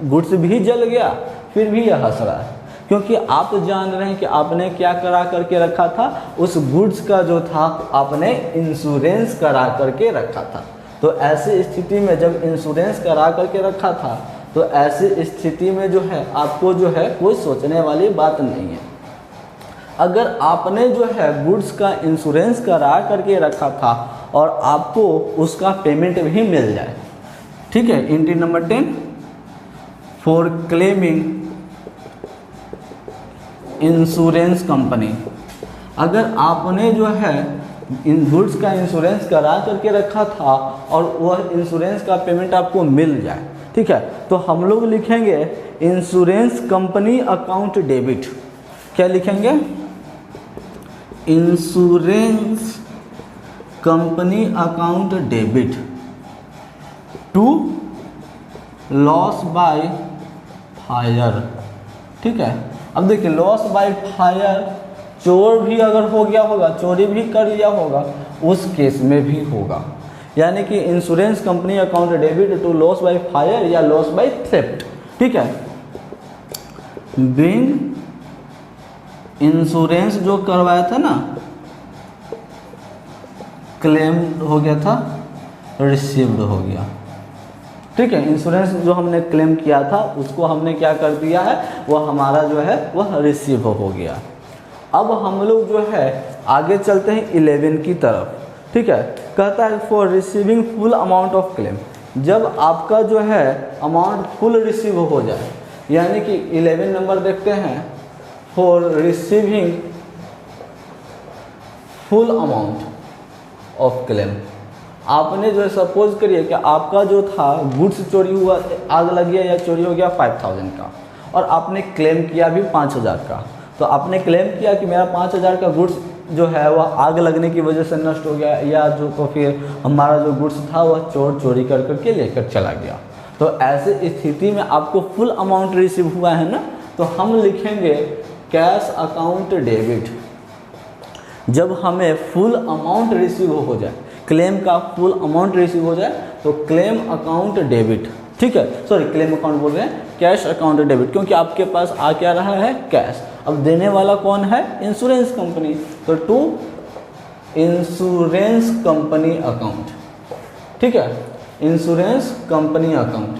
A: गुड्स भी जल गया फिर भी यह हंस रहा है, क्योंकि आप जान रहे हैं कि आपने क्या करा करके रखा था, उस गुड्स का जो था आपने इंश्योरेंस करा करके रखा था। तो ऐसी स्थिति में जब इंश्योरेंस करा करके रखा था, तो ऐसी स्थिति में जो है आपको जो है कोई सोचने वाली बात नहीं है। अगर आपने जो है गुड्स का इंश्योरेंस करा करके रखा था और आपको उसका पेमेंट भी मिल जाए, ठीक है। Entry number 10, for claiming insurance company, अगर आपने जो है इन गुड्स का इंश्योरेंस करा करके रखा था और वह इंश्योरेंस का पेमेंट आपको मिल जाए, ठीक है, तो हम लोग लिखेंगे इंश्योरेंस कंपनी अकाउंट डेबिट। क्या लिखेंगे? Insurance company account debit to loss by fire, ठीक है। अब देखिए लॉस बाय फायर, चोर भी अगर हो गया होगा, चोरी भी कर लिया होगा, उस केस में भी होगा। यानी कि insurance company account debit to loss by fire या लॉस बाय थेफ्ट, ठीक है। बीइंग इंश्योरेंस जो करवाया था ना, क्लेम हो गया था, रिसीव्ड हो गया, ठीक है। इंश्योरेंस जो हमने क्लेम किया था उसको हमने क्या कर दिया है, वह हमारा जो है वह रिसीव हो गया। अब हम लोग जो है आगे चलते हैं 11 की तरफ, ठीक है। कहता है for receiving full amount of claim, जब आपका जो है अमाउंट फुल रिसीव हो जाए, यानी कि 11 नंबर देखते हैं, for receiving full amount of claim. आपने जो है सपोज करिए कि आपका जो था गुड्स चोरी हुआ, आग लग गया या चोरी हो गया 5000 का, और आपने क्लेम किया भी 5000 का। तो आपने क्लेम किया कि मेरा 5000 का गुड्स जो है वह आग लगने की वजह से नष्ट हो गया, या जो तो फिर हमारा जो गुड्स था वह चोर चोरी कर करके लेकर चला गया। तो ऐसे स्थिति में आपको फुल अमाउंट रिसीव हुआ है ना, तो हम लिखेंगे कैश अकाउंट डेबिट। जब हमें फुल अमाउंट रिसीव हो जाए, क्लेम का फुल अमाउंट रिसीव हो जाए, तो क्लेम अकाउंट डेबिट, ठीक है, सॉरी क्लेम अकाउंट बोल रहे हैं, कैश अकाउंट डेबिट, क्योंकि आपके पास आ क्या रहा है, कैश। अब देने वाला कौन है, इंश्योरेंस कंपनी, तो टू इंश्योरेंस कंपनी अकाउंट, ठीक है, इंश्योरेंस कंपनी अकाउंट।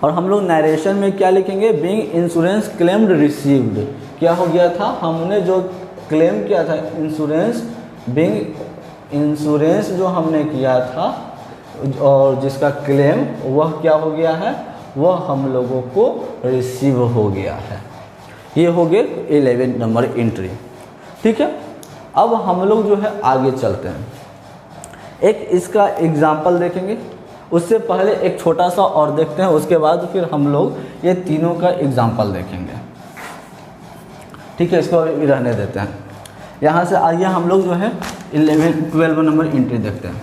A: और हम लोग नरेशन में क्या लिखेंगे, बीइंग इंश्योरेंस क्लेम्ड रिसीव्ड। क्या हो गया था, हमने जो क्लेम किया था इंश्योरेंस, बीइंग इंश्योरेंस जो हमने किया था और जिसका क्लेम वह क्या हो गया है, वह हम लोगों को रिसीव हो गया है। ये हो गए 11 नंबर एंट्री, ठीक है। अब हम लोग जो है आगे चलते हैं, एक इसका एग्जाम्पल देखेंगे। उससे पहले एक छोटा सा और देखते हैं, उसके बाद फिर हम लोग ये तीनों का एग्जाम्पल देखेंगे, ठीक है। इसको अभी रहने देते हैं। यहाँ से आइए हम लोग जो है 12 नंबर एंट्री देखते हैं।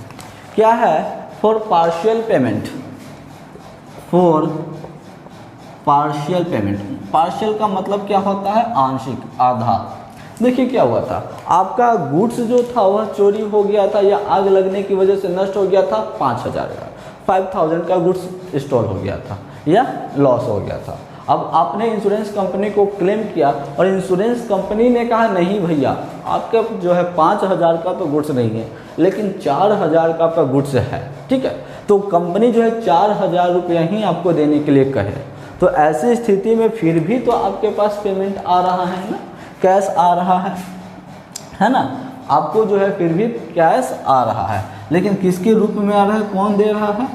A: क्या है, for partial payment, for partial payment. Partial का मतलब क्या होता है, आंशिक, आधा। देखिए क्या हुआ था, आपका गुड्स जो था वह चोरी हो गया था या आग लगने की वजह से नष्ट हो गया था 5000 का, 5000 का गुड्स स्टोर हो गया था या लॉस हो गया था। अब आपने इंश्योरेंस कंपनी को क्लेम किया और इंश्योरेंस कंपनी ने कहा नहीं भैया, आपका जो है 5000 का तो गुड्स नहीं है, लेकिन 4000 का आपका गुड्स है, ठीक है। तो कंपनी जो है 4000 रुपया ही आपको देने के लिए कहे, तो ऐसी स्थिति में फिर भी तो आपके पास पेमेंट आ रहा है ना, कैश आ रहा है ना, आपको जो है फिर भी कैश आ रहा है, लेकिन किसके रूप में आ रहा है, कौन दे रहा है,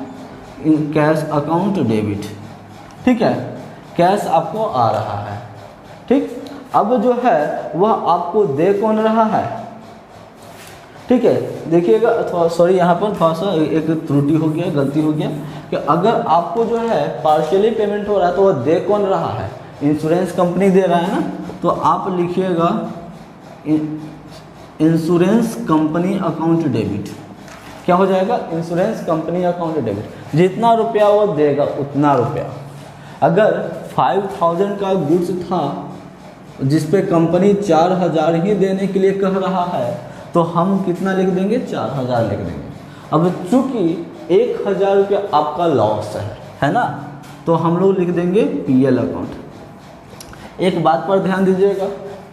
A: कैश अकाउंट डेबिट, ठीक है, कैश आपको आ रहा है, ठीक। अब जो है वह आपको दे कौन रहा है, ठीक है। देखिएगा थोड़ा, सॉरी यहाँ पर थोड़ा सा एक त्रुटि हो गया, गलती हो गया कि अगर आपको जो है पार्शियली पेमेंट हो रहा है तो वह दे कौन रहा है, इंश्योरेंस कंपनी दे रहा है ना, तो आप लिखिएगा इंश्योरेंस कंपनी अकाउंट डेबिट। क्या हो जाएगा, इंश्योरेंस कंपनी अकाउंट डेबिट। जितना रुपया वो देगा उतना रुपया। अगर 5000 का गुड्स था जिस पे कंपनी 4000 ही देने के लिए कह रहा है, तो हम कितना लिख देंगे, 4000 लिख देंगे। अब चूंकि 1000 रुपया आपका लॉस है ना, तो हम लोग लिख देंगे पीएल अकाउंट। एक बात पर ध्यान दीजिएगा,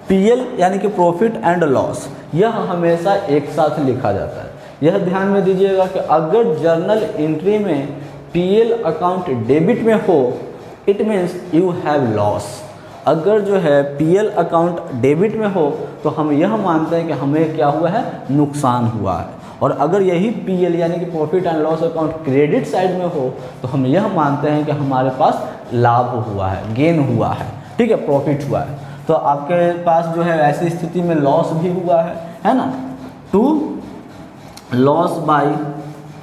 A: पीएल यानी कि प्रॉफिट एंड लॉस, यह हमेशा एक साथ लिखा जाता है। यह ध्यान में दीजिएगा कि अगर जर्नल एंट्री में पीएल अकाउंट डेबिट में हो, it means you have loss. अगर जो है पीएल अकाउंट डेबिट में हो तो हम यह मानते हैं कि हमें क्या हुआ है, नुकसान हुआ है। और अगर यही पीएल यानी कि profit and loss account credit side में हो तो हम यह मानते हैं कि हमारे पास लाभ हुआ है, गेन हुआ है, ठीक है, प्रॉफिट हुआ है। तो आपके पास जो है ऐसी स्थिति में लॉस भी हुआ है ना, to loss by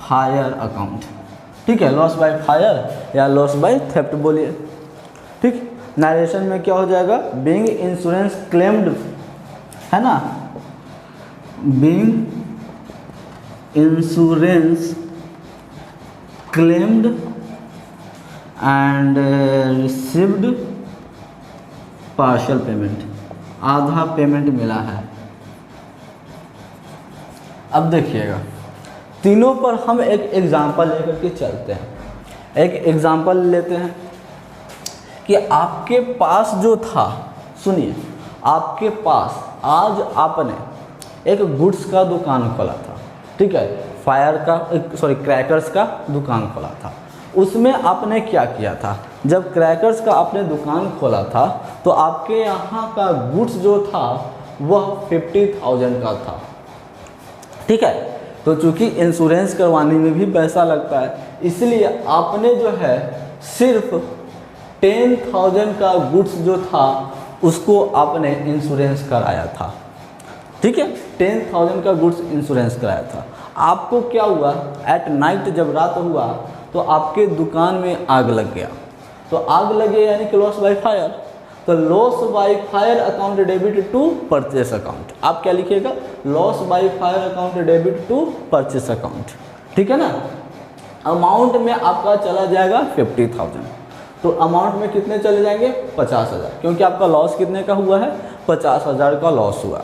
A: fire account, ठीक है, लॉस बाय फायर या लॉस बाय थेफ्ट बोलिए, ठीक। नरेशन में क्या हो जाएगा, बीइंग इंश्योरेंस क्लेम्ड, है ना, being insurance claimed and received partial payment, आधा पेमेंट मिला है। अब देखिएगा तीनों पर हम एक एग्जांपल लेकर के चलते हैं। एक एग्जांपल लेते हैं कि आपके पास जो था, सुनिए, आपके पास आज आपने एक गुड्स का दुकान खोला था, ठीक है, क्रैकर्स का दुकान खोला था। उसमें आपने क्या किया था, जब क्रैकर्स का आपने दुकान खोला था तो आपके यहाँ का गुड्स जो था वह 50,000 का था, ठीक है। तो चूँकि इंश्योरेंस करवाने में भी पैसा लगता है, इसलिए आपने जो है सिर्फ 10,000 का गुड्स जो था उसको आपने इंश्योरेंस कराया था, ठीक है, 10,000 का गुड्स इंश्योरेंस कराया था। आपको क्या हुआ, एट नाइट जब रात हुआ तो आपके दुकान में आग लग गया। तो आग लगे यानी कि लॉस बाय फायर, तो loss by fire account debit to purchase account. आप क्या लिखिएगा, loss by fire account debit to purchase account, ठीक है ना। अमाउंट में आपका चला जाएगा 50,000, तो अमाउंट में कितने चले जाएंगे, 50,000, क्योंकि आपका लॉस कितने का हुआ है, 50,000 का लॉस हुआ।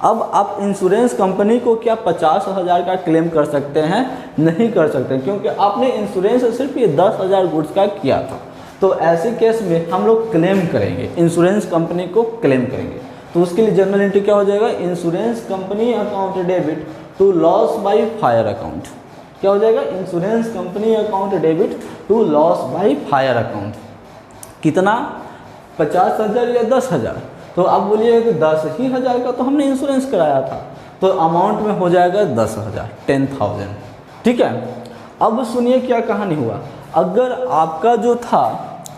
A: अब आप इंश्योरेंस कंपनी को क्या 50,000 का क्लेम कर सकते हैं, नहीं कर सकते, क्योंकि आपने इंश्योरेंस सिर्फ ये 10,000 गुड्स का किया था। तो ऐसे केस में हम लोग क्लेम करेंगे, इंश्योरेंस कंपनी को क्लेम करेंगे। तो उसके लिए जर्नल एंट्री क्या हो जाएगा, insurance company account debit to loss by fire account. क्या हो जाएगा, insurance company account debit to loss by fire account. कितना, 50,000 या 10,000। तो आप बोलिए कि 10,000 का तो हमने इंश्योरेंस कराया था, तो अमाउंट में हो जाएगा 10,000, 10,000, ठीक है। अब सुनिए क्या कहानी हुआ, अगर आपका जो था,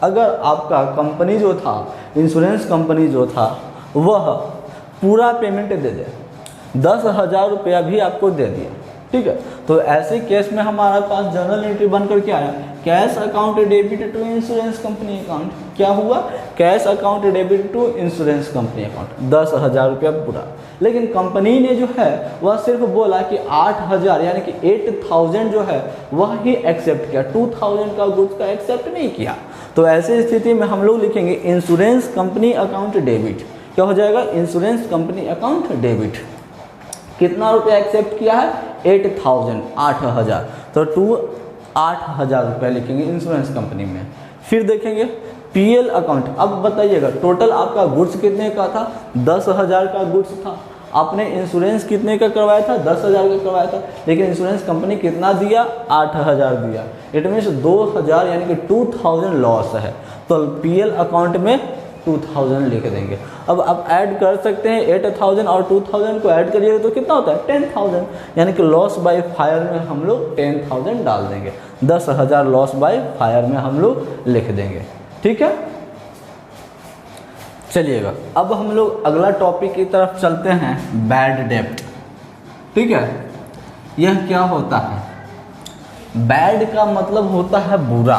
A: अगर आपका कंपनी जो था, इंश्योरेंस कंपनी जो था, वह पूरा पेमेंट दे दे, 10,000 रुपया भी आपको दे दिया, ठीक है, तो ऐसे केस में हमारे पास जर्नल एंट्री बन करके आया, cash account debit to insurance company account. क्या हुआ, cash account debit to insurance company account, 10,000 रुपया पूरा। लेकिन कंपनी ने जो है वह सिर्फ बोला कि 8,000 यानी कि 8,000 जो है वह ही एक्सेप्ट किया, 2,000 का गुड्स का एक्सेप्ट नहीं किया। तो ऐसी स्थिति में हम लोग लिखेंगे इंश्योरेंस कंपनी अकाउंट डेबिट। क्या हो जाएगा, इंश्योरेंस कंपनी अकाउंट डेबिट। कितना रुपया एक्सेप्ट किया है, 8,000, 8,000, तो 8,000 रुपया लिखेंगे इंश्योरेंस कंपनी में। फिर देखेंगे पीएल अकाउंट। अब बताइएगा टोटल आपका गुड्स कितने का था, 10,000 का गुड्स था। आपने इंश्योरेंस कितने का करवाया था, 10,000 का करवाया था, लेकिन इंश्योरेंस कंपनी कितना दिया, 8,000 दिया। इट मीन्स 2,000 यानी कि 2,000 लॉस है, तो पीएल अकाउंट में 2,000 लिख देंगे। अब आप ऐड कर सकते हैं, 8,000 और 2,000 को ऐड करिएगा तो कितना होता है, 10,000, यानी कि लॉस बाय फायर में हम लोग 10,000 डाल देंगे, 10,000 लॉस बाय फायर में हम लोग लिख देंगे, ठीक है। चलिएगा अब हम लोग अगला टॉपिक की तरफ चलते हैं, बैड डेब्ट, ठीक है। यह क्या होता है, बैड का मतलब होता है बुरा,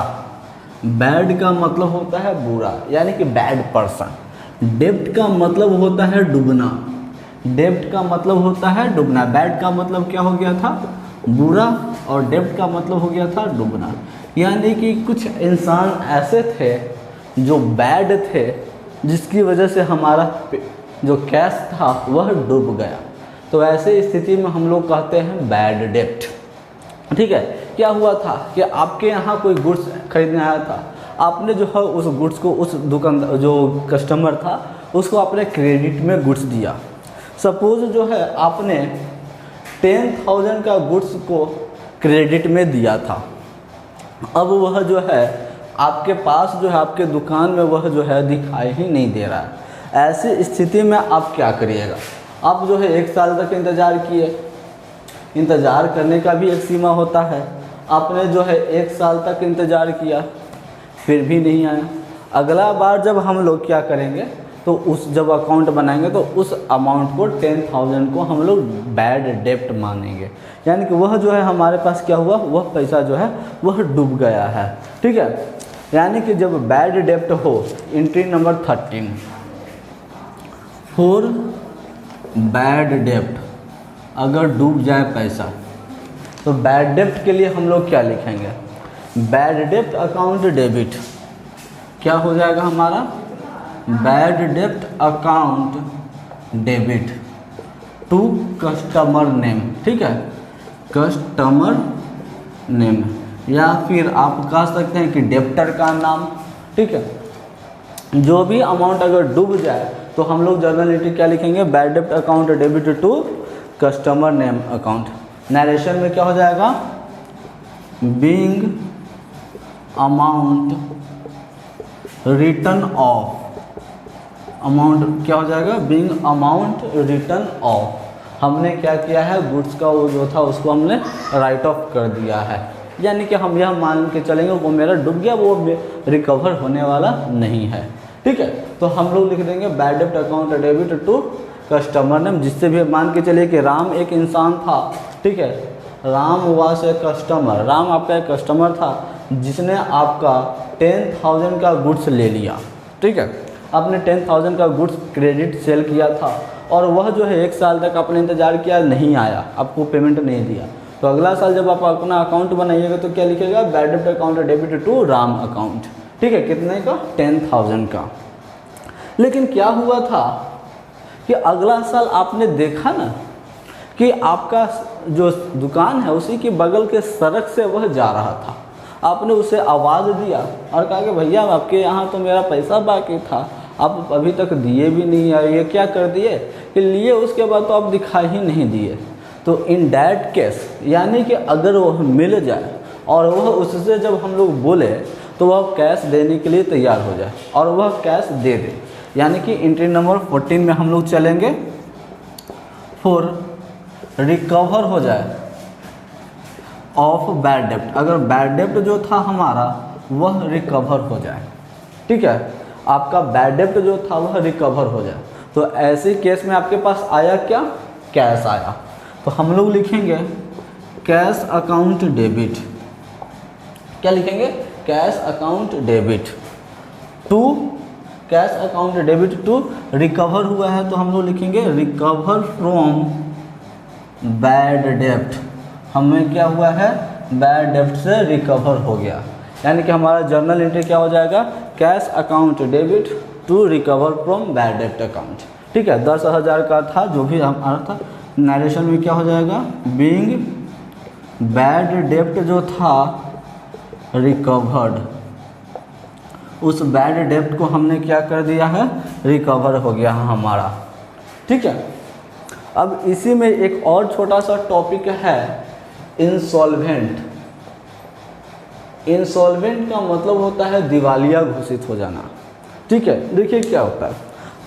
A: बैड का मतलब होता है बुरा यानी कि बैड पर्सन। डेब्ट का मतलब होता है डूबना, डेब्ट का मतलब होता है डूबना। बैड का मतलब क्या हो गया था, बुरा, और डेब्ट का मतलब हो गया था डूबना। यानी कि कुछ इंसान ऐसे थे जो बैड थे, जिसकी वजह से हमारा जो कैश था वह डूब गया। तो ऐसे स्थिति में हम लोग कहते हैं बैड डेब्ट, ठीक है। क्या हुआ था कि आपके यहाँ कोई गुड्स खरीदने आया था, आपने जो है उस गुड्स को, उस दुकान जो कस्टमर था उसको आपने क्रेडिट में गुड्स दिया। सपोज जो है आपने 10,000 का गुड्स को क्रेडिट में दिया था। अब वह जो है आपके पास जो है आपके दुकान में वह जो है दिखाई ही नहीं दे रहा है। ऐसी स्थिति में आप क्या करिएगा? आप जो है 1 साल तक इंतज़ार किए, इंतज़ार करने का भी एक सीमा होता है। आपने जो है 1 साल तक इंतज़ार किया, फिर भी नहीं आया। अगला बार जब हम लोग क्या करेंगे, तो उस जब अकाउंट बनाएंगे तो उस अमाउंट को 10,000 को हम लोग बैड डेप्ट मानेंगे, यानी कि वह जो है हमारे पास क्या हुआ, वह पैसा जो है वह डूब गया है। ठीक है, यानी कि जब बैड डेप्ट हो, एंट्री नंबर 13 फॉर बैड डेप्ट, अगर डूब जाए पैसा, तो बैड डेप्ट के लिए हम लोग क्या लिखेंगे? बैड डेप्ट अकाउंट डेबिट क्या हो जाएगा हमारा? बैड डेप्ट account debit to customer name. ठीक है, कस्टमर नेम, या फिर आप कह सकते हैं कि डेप्टर का नाम। ठीक है, जो भी अमाउंट अगर डूब जाए तो हम लोग जर्नल एंट्री क्या लिखेंगे? बैड डेप्ट account debit to customer name account. Narration में क्या हो जाएगा? Being amount written off, amount क्या हो जाएगा? Being amount written off. हमने क्या किया है? गुड्स का वो जो था उसको हमने राइट ऑफ कर दिया है, यानी कि हम यह मान के चलेंगे वो मेरा डूब गया, वो रिकवर होने वाला नहीं है। ठीक है, तो हम लोग लिख देंगे बैड डेप्ट account debit to customer name, जिससे भी मान के चलिए कि राम एक इंसान था। ठीक है, Ram was a customer, Ram आपका एक कस्टमर था जिसने आपका 10,000 का गुड्स ले लिया। ठीक है, आपने 10,000 का गुड्स क्रेडिट सेल किया था और वह जो है 1 साल तक आपने इंतज़ार किया, नहीं आया, आपको पेमेंट नहीं दिया। तो अगला साल जब आप अपना अकाउंट बनाइएगा तो क्या लिखेगा? बैड डेप्ट account debit to Ram account. ठीक है, कितने का? 10,000 का। लेकिन क्या हुआ था कि अगला साल आपने देखा ना कि आपका जो दुकान है उसी के बगल के सड़क से वह जा रहा था। आपने उसे आवाज़ दिया और कहा कि भैया आपके यहाँ तो मेरा पैसा बाकी था, आप अभी तक दिए भी नहीं है, ये क्या कर दिए कि लिए, उसके बाद तो आप दिखाई ही नहीं दिए। तो इन दैट केस, यानी कि अगर वह मिल जाए और वह उससे जब हम लोग बोले तो वह कैश देने के लिए तैयार हो जाए और वह कैश दे दे, यानी कि एंट्री नंबर 14 में हम लोग चलेंगे फॉर रिकवर हो जाए ऑफ बैड डेप्ट। अगर बैड डेप्ट जो था हमारा वह रिकवर हो जाए। ठीक है, आपका बैड डेप्ट जो था वह रिकवर हो जाए, तो ऐसे केस में आपके पास आया क्या? कैश आया। तो हम लोग लिखेंगे कैश अकाउंट डेबिट। क्या लिखेंगे? Cash account debit to, cash account debit to recover हुआ है तो हम लोग लिखेंगे रिकवर फ्रॉम बैड डेप्ट। हमें क्या हुआ है? बैड डेप्ट से रिकवर हो गया, यानी कि हमारा जर्नल एंट्री क्या हो जाएगा? Cash account debit to recover from bad डेप्ट अकाउंट। ठीक है, 10,000 का था जो भी हमारा था। नरेशन में क्या हो जाएगा? बीइंग बैड डेप्ट जो था रिकवर्ड, उस बैड डेप्ट को हमने क्या कर दिया है? रिकवर हो गया हमारा। ठीक है, अब इसी में एक और छोटा सा टॉपिक है इंसॉल्वेंट। इंसॉल्वेंट का मतलब होता है दिवालिया घोषित हो जाना। ठीक है, देखिए क्या होता है,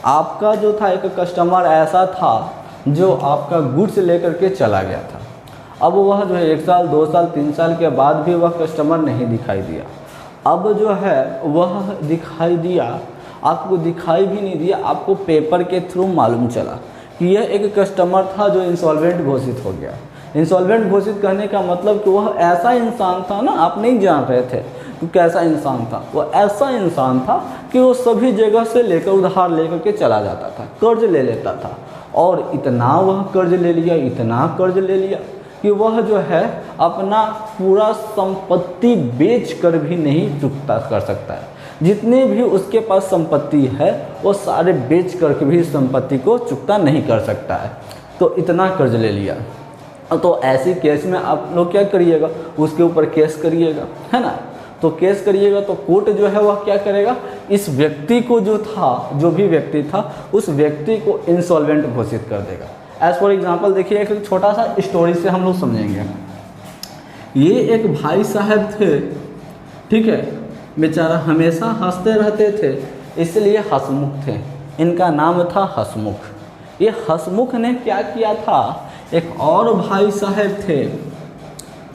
A: आपका जो था एक कस्टमर ऐसा था जो आपका गुड्स लेकर के चला गया था। अब वह जो है 1 साल 2 साल 3 साल के बाद भी वह कस्टमर नहीं दिखाई दिया। अब जो है वह दिखाई दिया, आपको दिखाई भी नहीं दिया, आपको पेपर के थ्रू मालूम चला कि यह एक कस्टमर था जो इंसॉल्वेंट घोषित हो गया। इंसॉल्वेंट घोषित करने का मतलब कि वह ऐसा इंसान था ना, आप नहीं जान रहे थे कि कैसा इंसान था। वह ऐसा इंसान था कि वो सभी जगह से लेकर उधार लेकर के चला जाता था, कर्ज ले लेता था, और इतना वह कर्ज ले लिया, इतना कर्ज ले लिया कि वह जो है अपना पूरा संपत्ति बेच कर भी नहीं चुकता कर सकता है। जितने भी उसके पास संपत्ति है वो सारे बेच करके भी संपत्ति को चुकता नहीं कर सकता है, तो इतना कर्ज ले लिया। तो ऐसे केस में आप लोग क्या करिएगा? उसके ऊपर केस करिएगा, है ना। तो केस करिएगा तो कोर्ट जो है वह क्या करेगा? इस व्यक्ति को जो था, जो भी व्यक्ति था, उस व्यक्ति को इंसॉल्वेंट घोषित कर देगा। एज फॉर एग्जाम्पल देखिए, एक छोटा सा स्टोरी से हम लोग समझेंगे। ये एक भाई साहब थे, ठीक है, बेचारा हमेशा हंसते रहते थे, इसलिए हंसमुख थे। इनका नाम था हंसमुख। ये हंसमुख ने क्या किया था, एक और भाई साहब थे,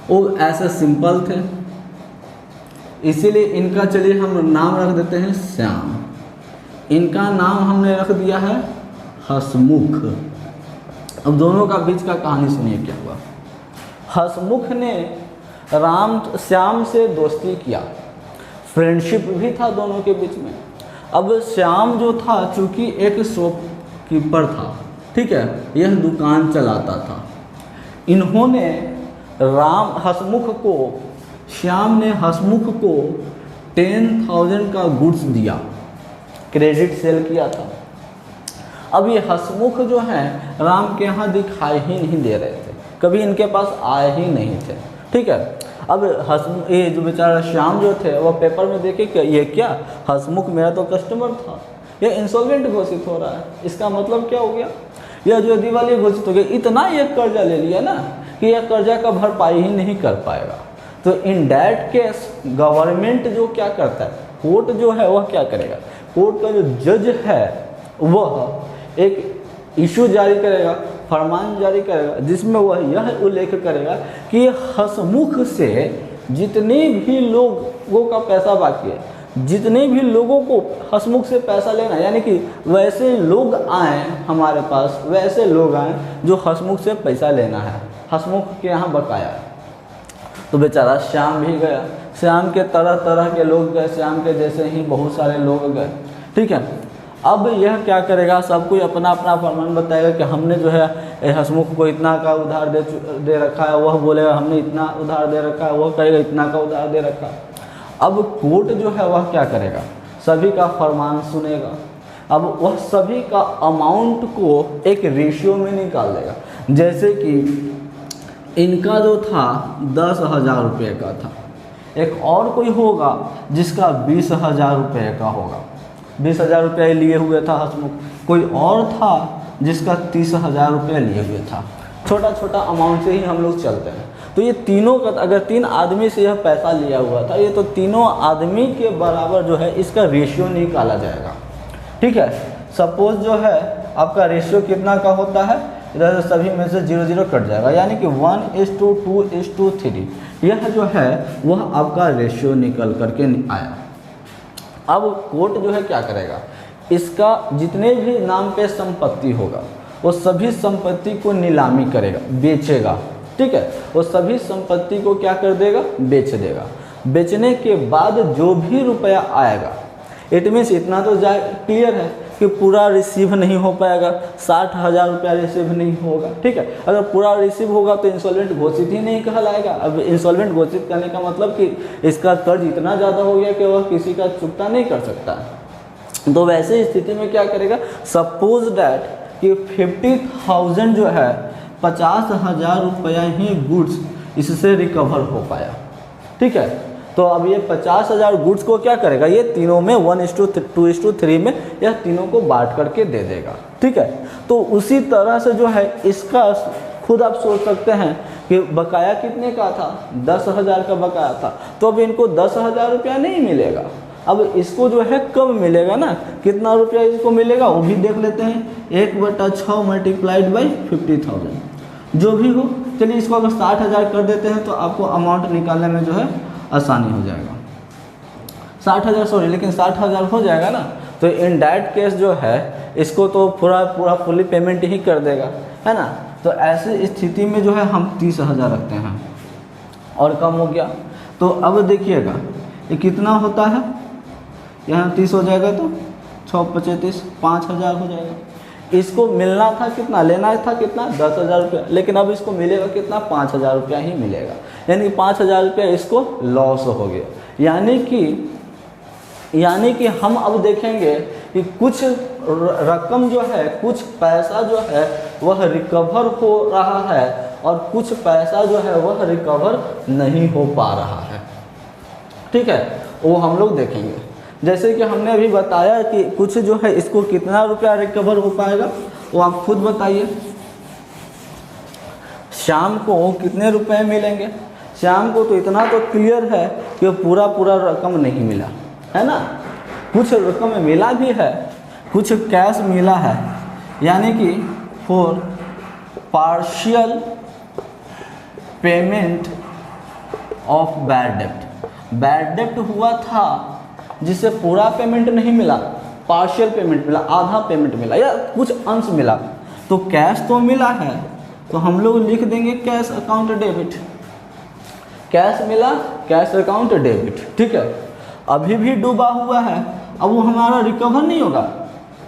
A: वो ऐसे सिंपल थे, इसीलिए इनका चलिए हम नाम रख देते हैं श्याम। इनका नाम हमने रख दिया है हंसमुख। अब दोनों का बीच का कहानी सुनिए क्या हुआ। हंसमुख ने श्याम से दोस्ती किया, फ्रेंडशिप भी था दोनों के बीच में। अब श्याम जो था चूँकि एक शॉपकीपर था, ठीक है, यह दुकान चलाता था। इन्होंने श्याम ने हंसमुख को 10,000 का गुड्स दिया, क्रेडिट सेल किया था। अब ये हंसमुख जो है राम के यहाँ दिखाई ही नहीं दे रहे थे, कभी इनके पास आए ही नहीं थे, ठीक है। अब ये जो बेचारा श्याम जो थे वो पेपर में देखे कि ये क्या, हंसमुख मेरा तो कस्टमर था, ये इंसॉल्वेंट घोषित हो रहा है। इसका मतलब क्या हो गया, यह जो दिवालिया घोषित हो गया, इतना ये कर्जा ले लिया ना कि यह कर्जा का भरपाई ही नहीं कर पाएगा। तो इन दैट केस गवर्नमेंट जो क्या करता है, कोर्ट जो है वह क्या करेगा, कोर्ट का जो जज है वह एक इशू जारी करेगा, फरमान जारी करेगा, जिसमें वह यह उल्लेख करेगा कि हंसमुख से जितने भी लोगों का पैसा बाकी है, जितने भी लोगों को हंसमुख से पैसा लेना, यानी कि वैसे लोग आए हमारे पास, वैसे लोग आए जो हंसमुख से पैसा लेना है, हंसमुख के यहाँ बकाया है। तो बेचारा श्याम भी गया, श्याम के तरह तरह के लोग गए, श्याम के जैसे ही बहुत सारे लोग गए, ठीक है। अब यह क्या करेगा, सब कोई अपना अपना फरमान बताएगा कि हमने जो है हंसमुख को इतना का उधार दे रखा है, वह बोलेगा हमने इतना उधार दे रखा है, वह कहेगा इतना का उधार दे रखा है। अब कोर्ट जो है वह क्या करेगा, सभी का फरमान सुनेगा। अब वह सभी का अमाउंट को एक रेशियो में निकाल देगा। जैसे कि इनका जो था 10,000 रुपये का था, एक और कोई होगा जिसका 20,000 रुपये का होगा, 20,000 रुपये लिए हुए था हंसमुख, कोई और था जिसका 30,000 रुपये लिए हुए था। छोटा छोटा अमाउंट से ही हम लोग चलते हैं। तो ये तीनों का, अगर 3 आदमी से यह पैसा लिया हुआ था, ये तो तीनों आदमी के बराबर जो है इसका रेशियो निकाला जाएगा, ठीक है। सपोज जो है आपका रेशियो कितना का होता है, इधर सभी में से 0 कट जाएगा, यानी कि 1:2:3, यह जो है वह आपका रेशियो निकल करके आया। अब कोर्ट जो है क्या करेगा, इसका जितने भी नाम पे संपत्ति होगा वो सभी संपत्ति को नीलामी करेगा, बेचेगा, ठीक है। वो सभी संपत्ति को क्या कर देगा, बेच देगा। बेचने के बाद जो भी रुपया आएगा, इट मीन्स इतना तो क्लियर है कि पूरा रिसीव नहीं हो पाएगा, 60,000 रुपया रिसीव नहीं होगा, ठीक है। अगर पूरा रिसीव होगा तो इंसॉल्वेंट घोषित ही नहीं कहलाएगा। अब इंसॉल्वेंट घोषित करने का मतलब कि इसका कर्ज इतना ज़्यादा हो गया कि वह किसी का चुकता नहीं कर सकता। तो वैसे स्थिति में क्या करेगा, सपोज डैट कि 50,000 जो है 50,000 रुपया ही गुड्स इससे रिकवर हो पाया, ठीक है। तो अब ये 50,000 गुड्स को क्या करेगा, ये तीनों में 1:2:3 में यह तीनों को बांट करके दे देगा, ठीक है। तो उसी तरह से जो है इसका खुद आप सोच सकते हैं कि बकाया कितने का था, 10,000 का बकाया था। तो अब इनको 10,000 रुपया नहीं मिलेगा। अब इसको जो है कब मिलेगा ना, कितना रुपया इसको मिलेगा वो भी देख लेते हैं। 1/6 मल्टीप्लाइड बाई 50,000 जो भी हो। चलिए इसको अगर 60,000 कर देते हैं तो आपको अमाउंट निकालने में जो है आसानी हो जाएगा। 60,000 सॉरी, लेकिन 60,000 हो जाएगा ना। तो इन दैट केस जो है इसको तो पूरा फुली पेमेंट ही कर देगा, है ना। तो ऐसी स्थिति में जो है हम 30,000 रखते हैं और कम हो गया। तो अब देखिएगा ये कितना होता है, यहाँ 30 हो जाएगा तो 6×25 5,000 हो जाएगा। इसको मिलना था कितना, लेना था कितना 10,000 रुपया, लेकिन अब इसको मिलेगा कितना 5,000 रुपया ही मिलेगा, यानी कि 5,000 रुपया इसको लॉस हो गया। यानी कि हम अब देखेंगे कि कुछ रकम जो है, कुछ पैसा जो है वह रिकवर हो रहा है और कुछ पैसा जो है वह रिकवर नहीं हो पा रहा है, ठीक है। वो हम लोग देखेंगे। जैसे कि हमने अभी बताया कि कुछ जो है इसको कितना रुपया रिकवर हो पाएगा वो आप खुद बताइए। श्याम को कितने रुपए मिलेंगे। श्याम को तो इतना तो क्लियर है कि पूरा रकम नहीं मिला है ना, कुछ रकम मिला भी है, कुछ कैश मिला है, यानी कि for partial payment of bad डेप्ट। बैड डेप्ट हुआ था जिससे पूरा पेमेंट नहीं मिला, पार्शियल पेमेंट मिला, आधा पेमेंट मिला या कुछ अंश मिला, तो कैश तो मिला है, तो हम लोग लिख देंगे कैश अकाउंट डेबिट। कैश मिला, कैश अकाउंट डेबिट, ठीक है। अभी भी डूबा हुआ है, अब वो हमारा रिकवर नहीं होगा,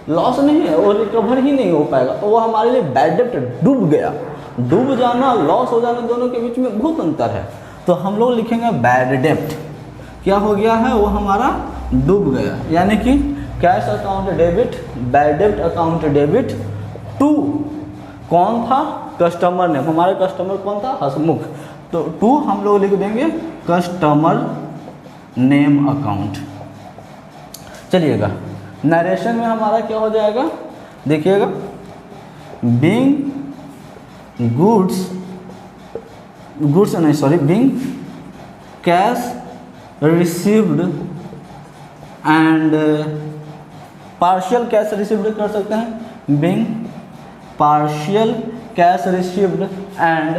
A: लॉस नहीं है, वो रिकवर ही नहीं हो पाएगा, तो वो हमारे लिए बैड डेप्ट डूब गया। डूब जाना, लॉस हो जाना, दोनों के बीच में बहुत अंतर है, तो हम लोग लिखेंगे बैड डेप्ट क्या हो गया है, वो हमारा डूब गया, यानी कि कैश अकाउंट डेबिट, बैड डेप्ट अकाउंट डेबिट टू कौन था, कस्टमर नेम, हमारा कस्टमर कौन था, हसमुख, तो टू हम लोग लिख देंगे कस्टमर नेम अकाउंट। चलिएगा नरेशन में हमारा क्या हो जाएगा, देखिएगा, being being cash received and partial cash received कर सकते हैं, being partial cash received and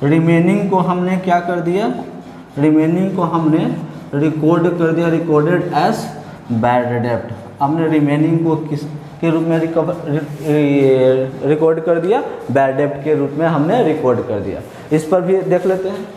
A: remaining को हमने क्या कर दिया, रिमेनिंग को हमने रिकॉर्ड कर दिया, रिकॉर्डेड एज बैड डेप्ट। हमने रिमेनिंग को किस के रूप में रिकॉर्ड कर दिया, बैड डेप्ट के रूप में हमने रिकॉर्ड कर दिया। इस पर भी देख लेते हैं,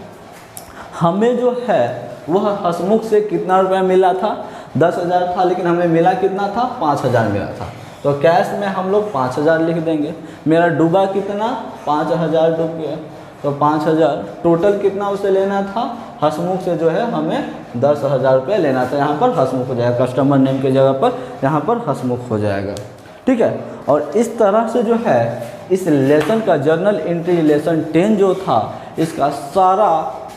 A: हमें जो है वह हसमुख से कितना रुपया मिला था, 10,000 था, लेकिन हमें मिला कितना था, 5,000 मिला था, तो कैश में हम लोग 5,000 लिख देंगे। मेरा डूबा कितना, 5,000 डूब गया, तो 5,000 टोटल कितना उसे लेना था, हसमुख से जो है हमें 10,000 रुपये लेना था, यहाँ पर हसमुख हो जाएगा, कस्टमर नेम की जगह पर यहाँ पर हसमुख हो जाएगा, ठीक है। और इस तरह से जो है इस लेसन का जर्नल एंट्री लेसन 10 जो था, इसका सारा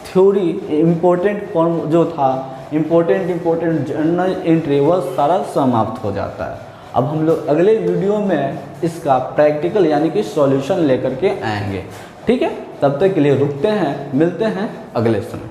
A: थ्योरी इम्पोर्टेंट फॉर्म जो था, इम्पोर्टेंट जर्नल एंट्री, वह सारा समाप्त हो जाता है। अब हम लोग अगले वीडियो में इसका प्रैक्टिकल यानी कि सॉल्यूशन लेकर के आएंगे, ठीक है। तब तक के लिए रुकते हैं, मिलते हैं अगले समय।